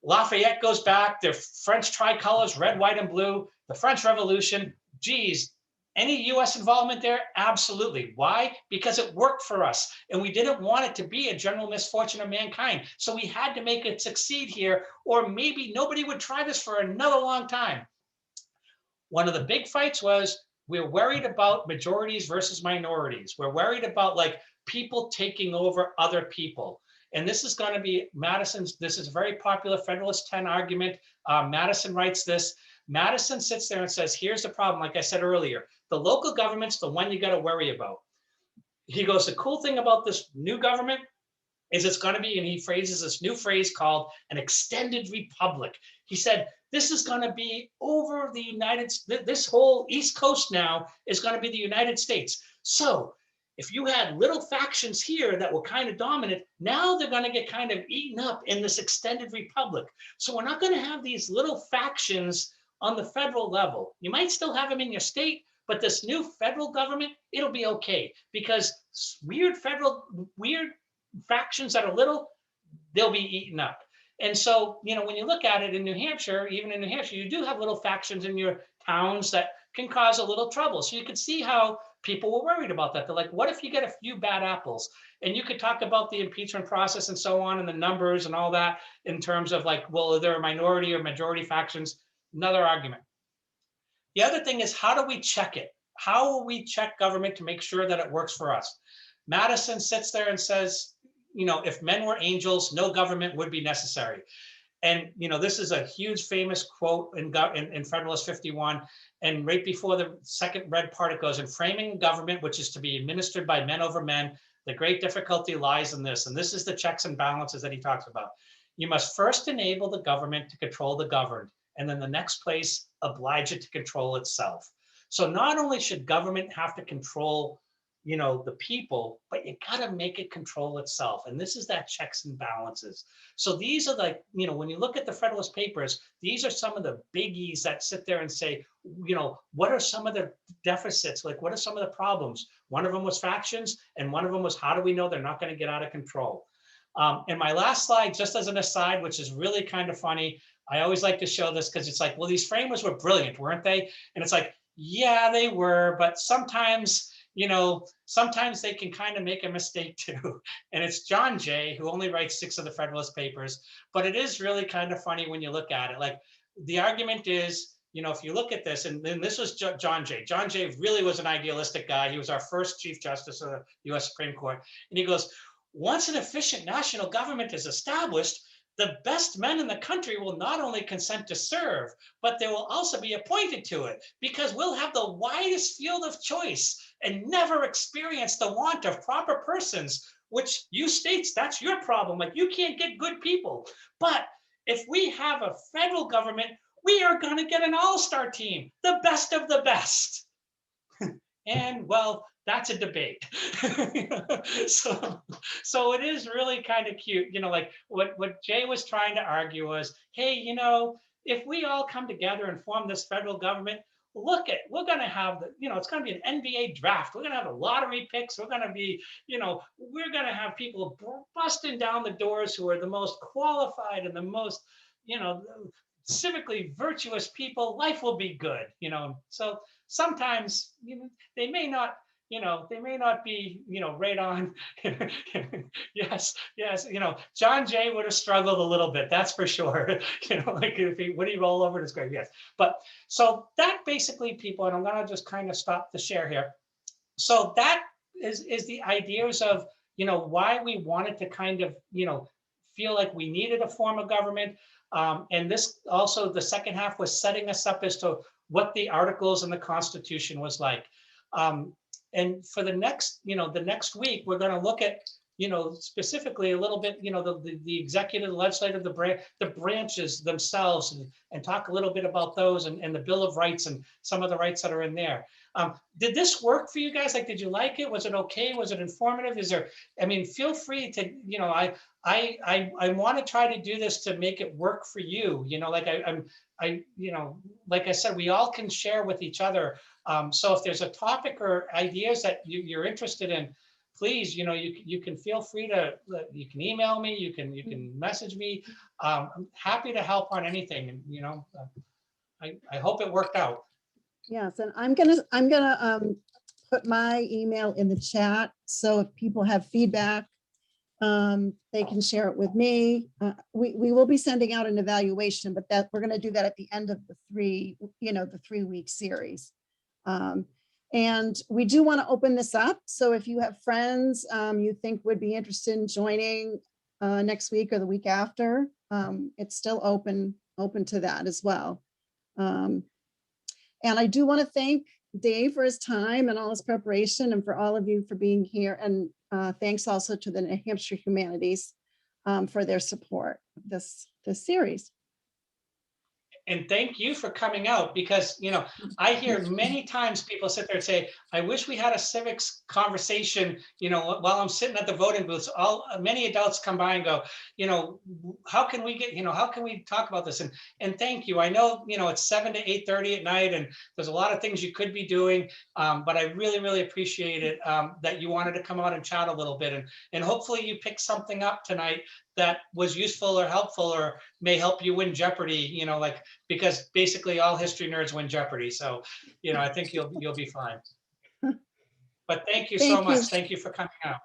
S2: Lafayette goes back, their French tricolors, red, white, and blue, the French Revolution. Geez, any US involvement there? Absolutely. Why? Because it worked for us and we didn't want it to be a general misfortune of mankind. So we had to make it succeed here, or maybe nobody would try this for another long time. One of the big fights was we're worried about majorities versus minorities. We're worried about like people taking over other people. And this is going to be this is a very popular Federalist 10 argument. Madison writes this. Madison sits there and says, here's the problem. Like I said earlier, the local government's the one you got to worry about. He goes, the cool thing about this new government is it's going to be, and he phrases this new phrase called an extended republic. He said, this is going to be over the this whole East Coast now is going to be the United States. So if you had little factions here that were kind of dominant, now they're going to get kind of eaten up in this extended republic. So we're not going to have these little factions on the federal level. You might still have them in your state, but this new federal government, it'll be okay because weird factions that are little, they'll be eaten up. And so, when you look at it in New Hampshire, even in New Hampshire, you do have little factions in your towns that can cause a little trouble. So you could see how people were worried about that. They're like, what if you get a few bad apples? And you could talk about the impeachment process and so on and the numbers and all that in terms of like, well, are there a minority or majority factions? Another argument. The other thing is, how do we check it? How will we check government to make sure that it works for us? Madison sits there and says, if men were angels, no government would be necessary. And this is a huge famous quote in Federalist 51. And right before the second red part, it goes, in framing government, which is to be administered by men over men, the great difficulty lies in this. And this is the checks and balances that he talks about. You must first enable the government to control the governed, and then the next place, oblige it to control itself. So not only should government have to control the people, but you got to make it control itself. And this is that checks and balances. So these are like, when you look at the Federalist Papers, these are some of the biggies that sit there and say, what are some of the deficits? Like, what are some of the problems? One of them was factions, and one of them was, how do we know they're not going to get out of control? And my last slide, just as an aside, which is really kind of funny, I always like to show this because it's like, well, these framers were brilliant, weren't they? And it's like, yeah, they were, but sometimes they can kind of make a mistake too. And it's John Jay, who only writes 6 of the Federalist Papers, but it is really kind of funny when you look at it. Like, the argument is, if you look at this, and then this was John Jay. John Jay really was an idealistic guy. He was our first Chief Justice of the US Supreme Court. And he goes, once an efficient national government is established, the best men in the country will not only consent to serve, but they will also be appointed to it, because we'll have the widest field of choice and never experience the want of proper persons, which you states, that's your problem. Like, you can't get good people. But if we have a federal government, we are going to get an all-star team, the best of the best. And well, that's a debate. So it is really kind of cute. Like what Jay was trying to argue was, hey, if we all come together and form this federal government, we're going to have it's going to be an NBA draft. We're going to have a lottery picks. We're going to be, we're going to have people busting down the doors who are the most qualified and the most, civically virtuous people. Life will be good, So sometimes, they may not be, right on. Yes. John Jay would have struggled a little bit, that's for sure. Like, would he roll over in his grave? Yes. But so that basically, people, and I'm going to just kind of stop the share here. So that is the ideas of, why we wanted to kind of, feel like we needed a form of government. And this also, the second half was setting us up as to what the articles in the Constitution was like. And for the next week, we're going to look at, specifically a little bit, the executive, legislative, the branches themselves, and talk a little bit about those and the Bill of Rights and some of the rights that are in there. Did this work for you guys? Like, did you like it? Was it okay? Was it informative? Feel free to, I want to try to do this to make it work for you. Like I said, we all can share with each other. So if there's a topic or ideas that you're interested in, please, you can feel free to, you can email me, you can message me. I'm happy to help on anything. And, I hope it worked out.
S1: Yes, and I'm gonna put my email in the chat. So if people have feedback, they can share it with me. We will be sending out an evaluation, but that we're gonna do that at the end of the 3-week series. And we do want to open this up. So if you have friends you think would be interested in joining next week or the week after, it's still open to that as well. And I do want to thank Dave for his time and all his preparation, and for all of you for being here. And thanks also to the New Hampshire Humanities for their support of this series.
S2: And thank you for coming out, because, I hear many times people sit there and say, I wish we had a civics conversation, while I'm sitting at the voting booths. Many adults come by and go, how can we get, how can we talk about this? And thank you. I know, it's 7 to 8:30 at night, and there's a lot of things you could be doing, but I really, really appreciate it that you wanted to come out and chat a little bit. And hopefully you picked something up tonight that was useful or helpful, or may help you win Jeopardy, because basically all history nerds win Jeopardy. So, I think you'll be fine. But thank you so much. Thank you for coming out.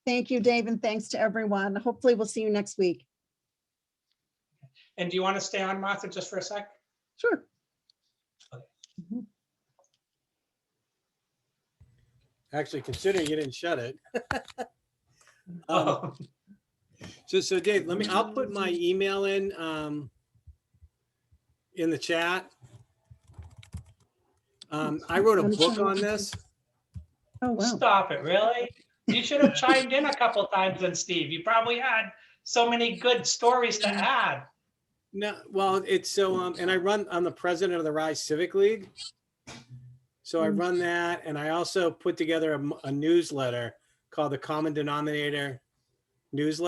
S1: Thank you, Dave, and thanks to everyone. Hopefully we'll see you next week.
S2: And do you want to stay on, Martha, just for a sec?
S1: Sure.
S2: Okay.
S6: actually, considering you didn't shut it.
S2: Oh,
S6: So Dave, I'll put my email in the chat. I wrote a book on this.
S1: Oh, wow.
S2: stop it, really? You should have chimed in a couple times then, Steve. You probably had so many good stories to add.
S6: No, well, it's so, and I'm the president of the Rise Civic League. So I run that, and I also put together a newsletter called the Common Denominator newsletter.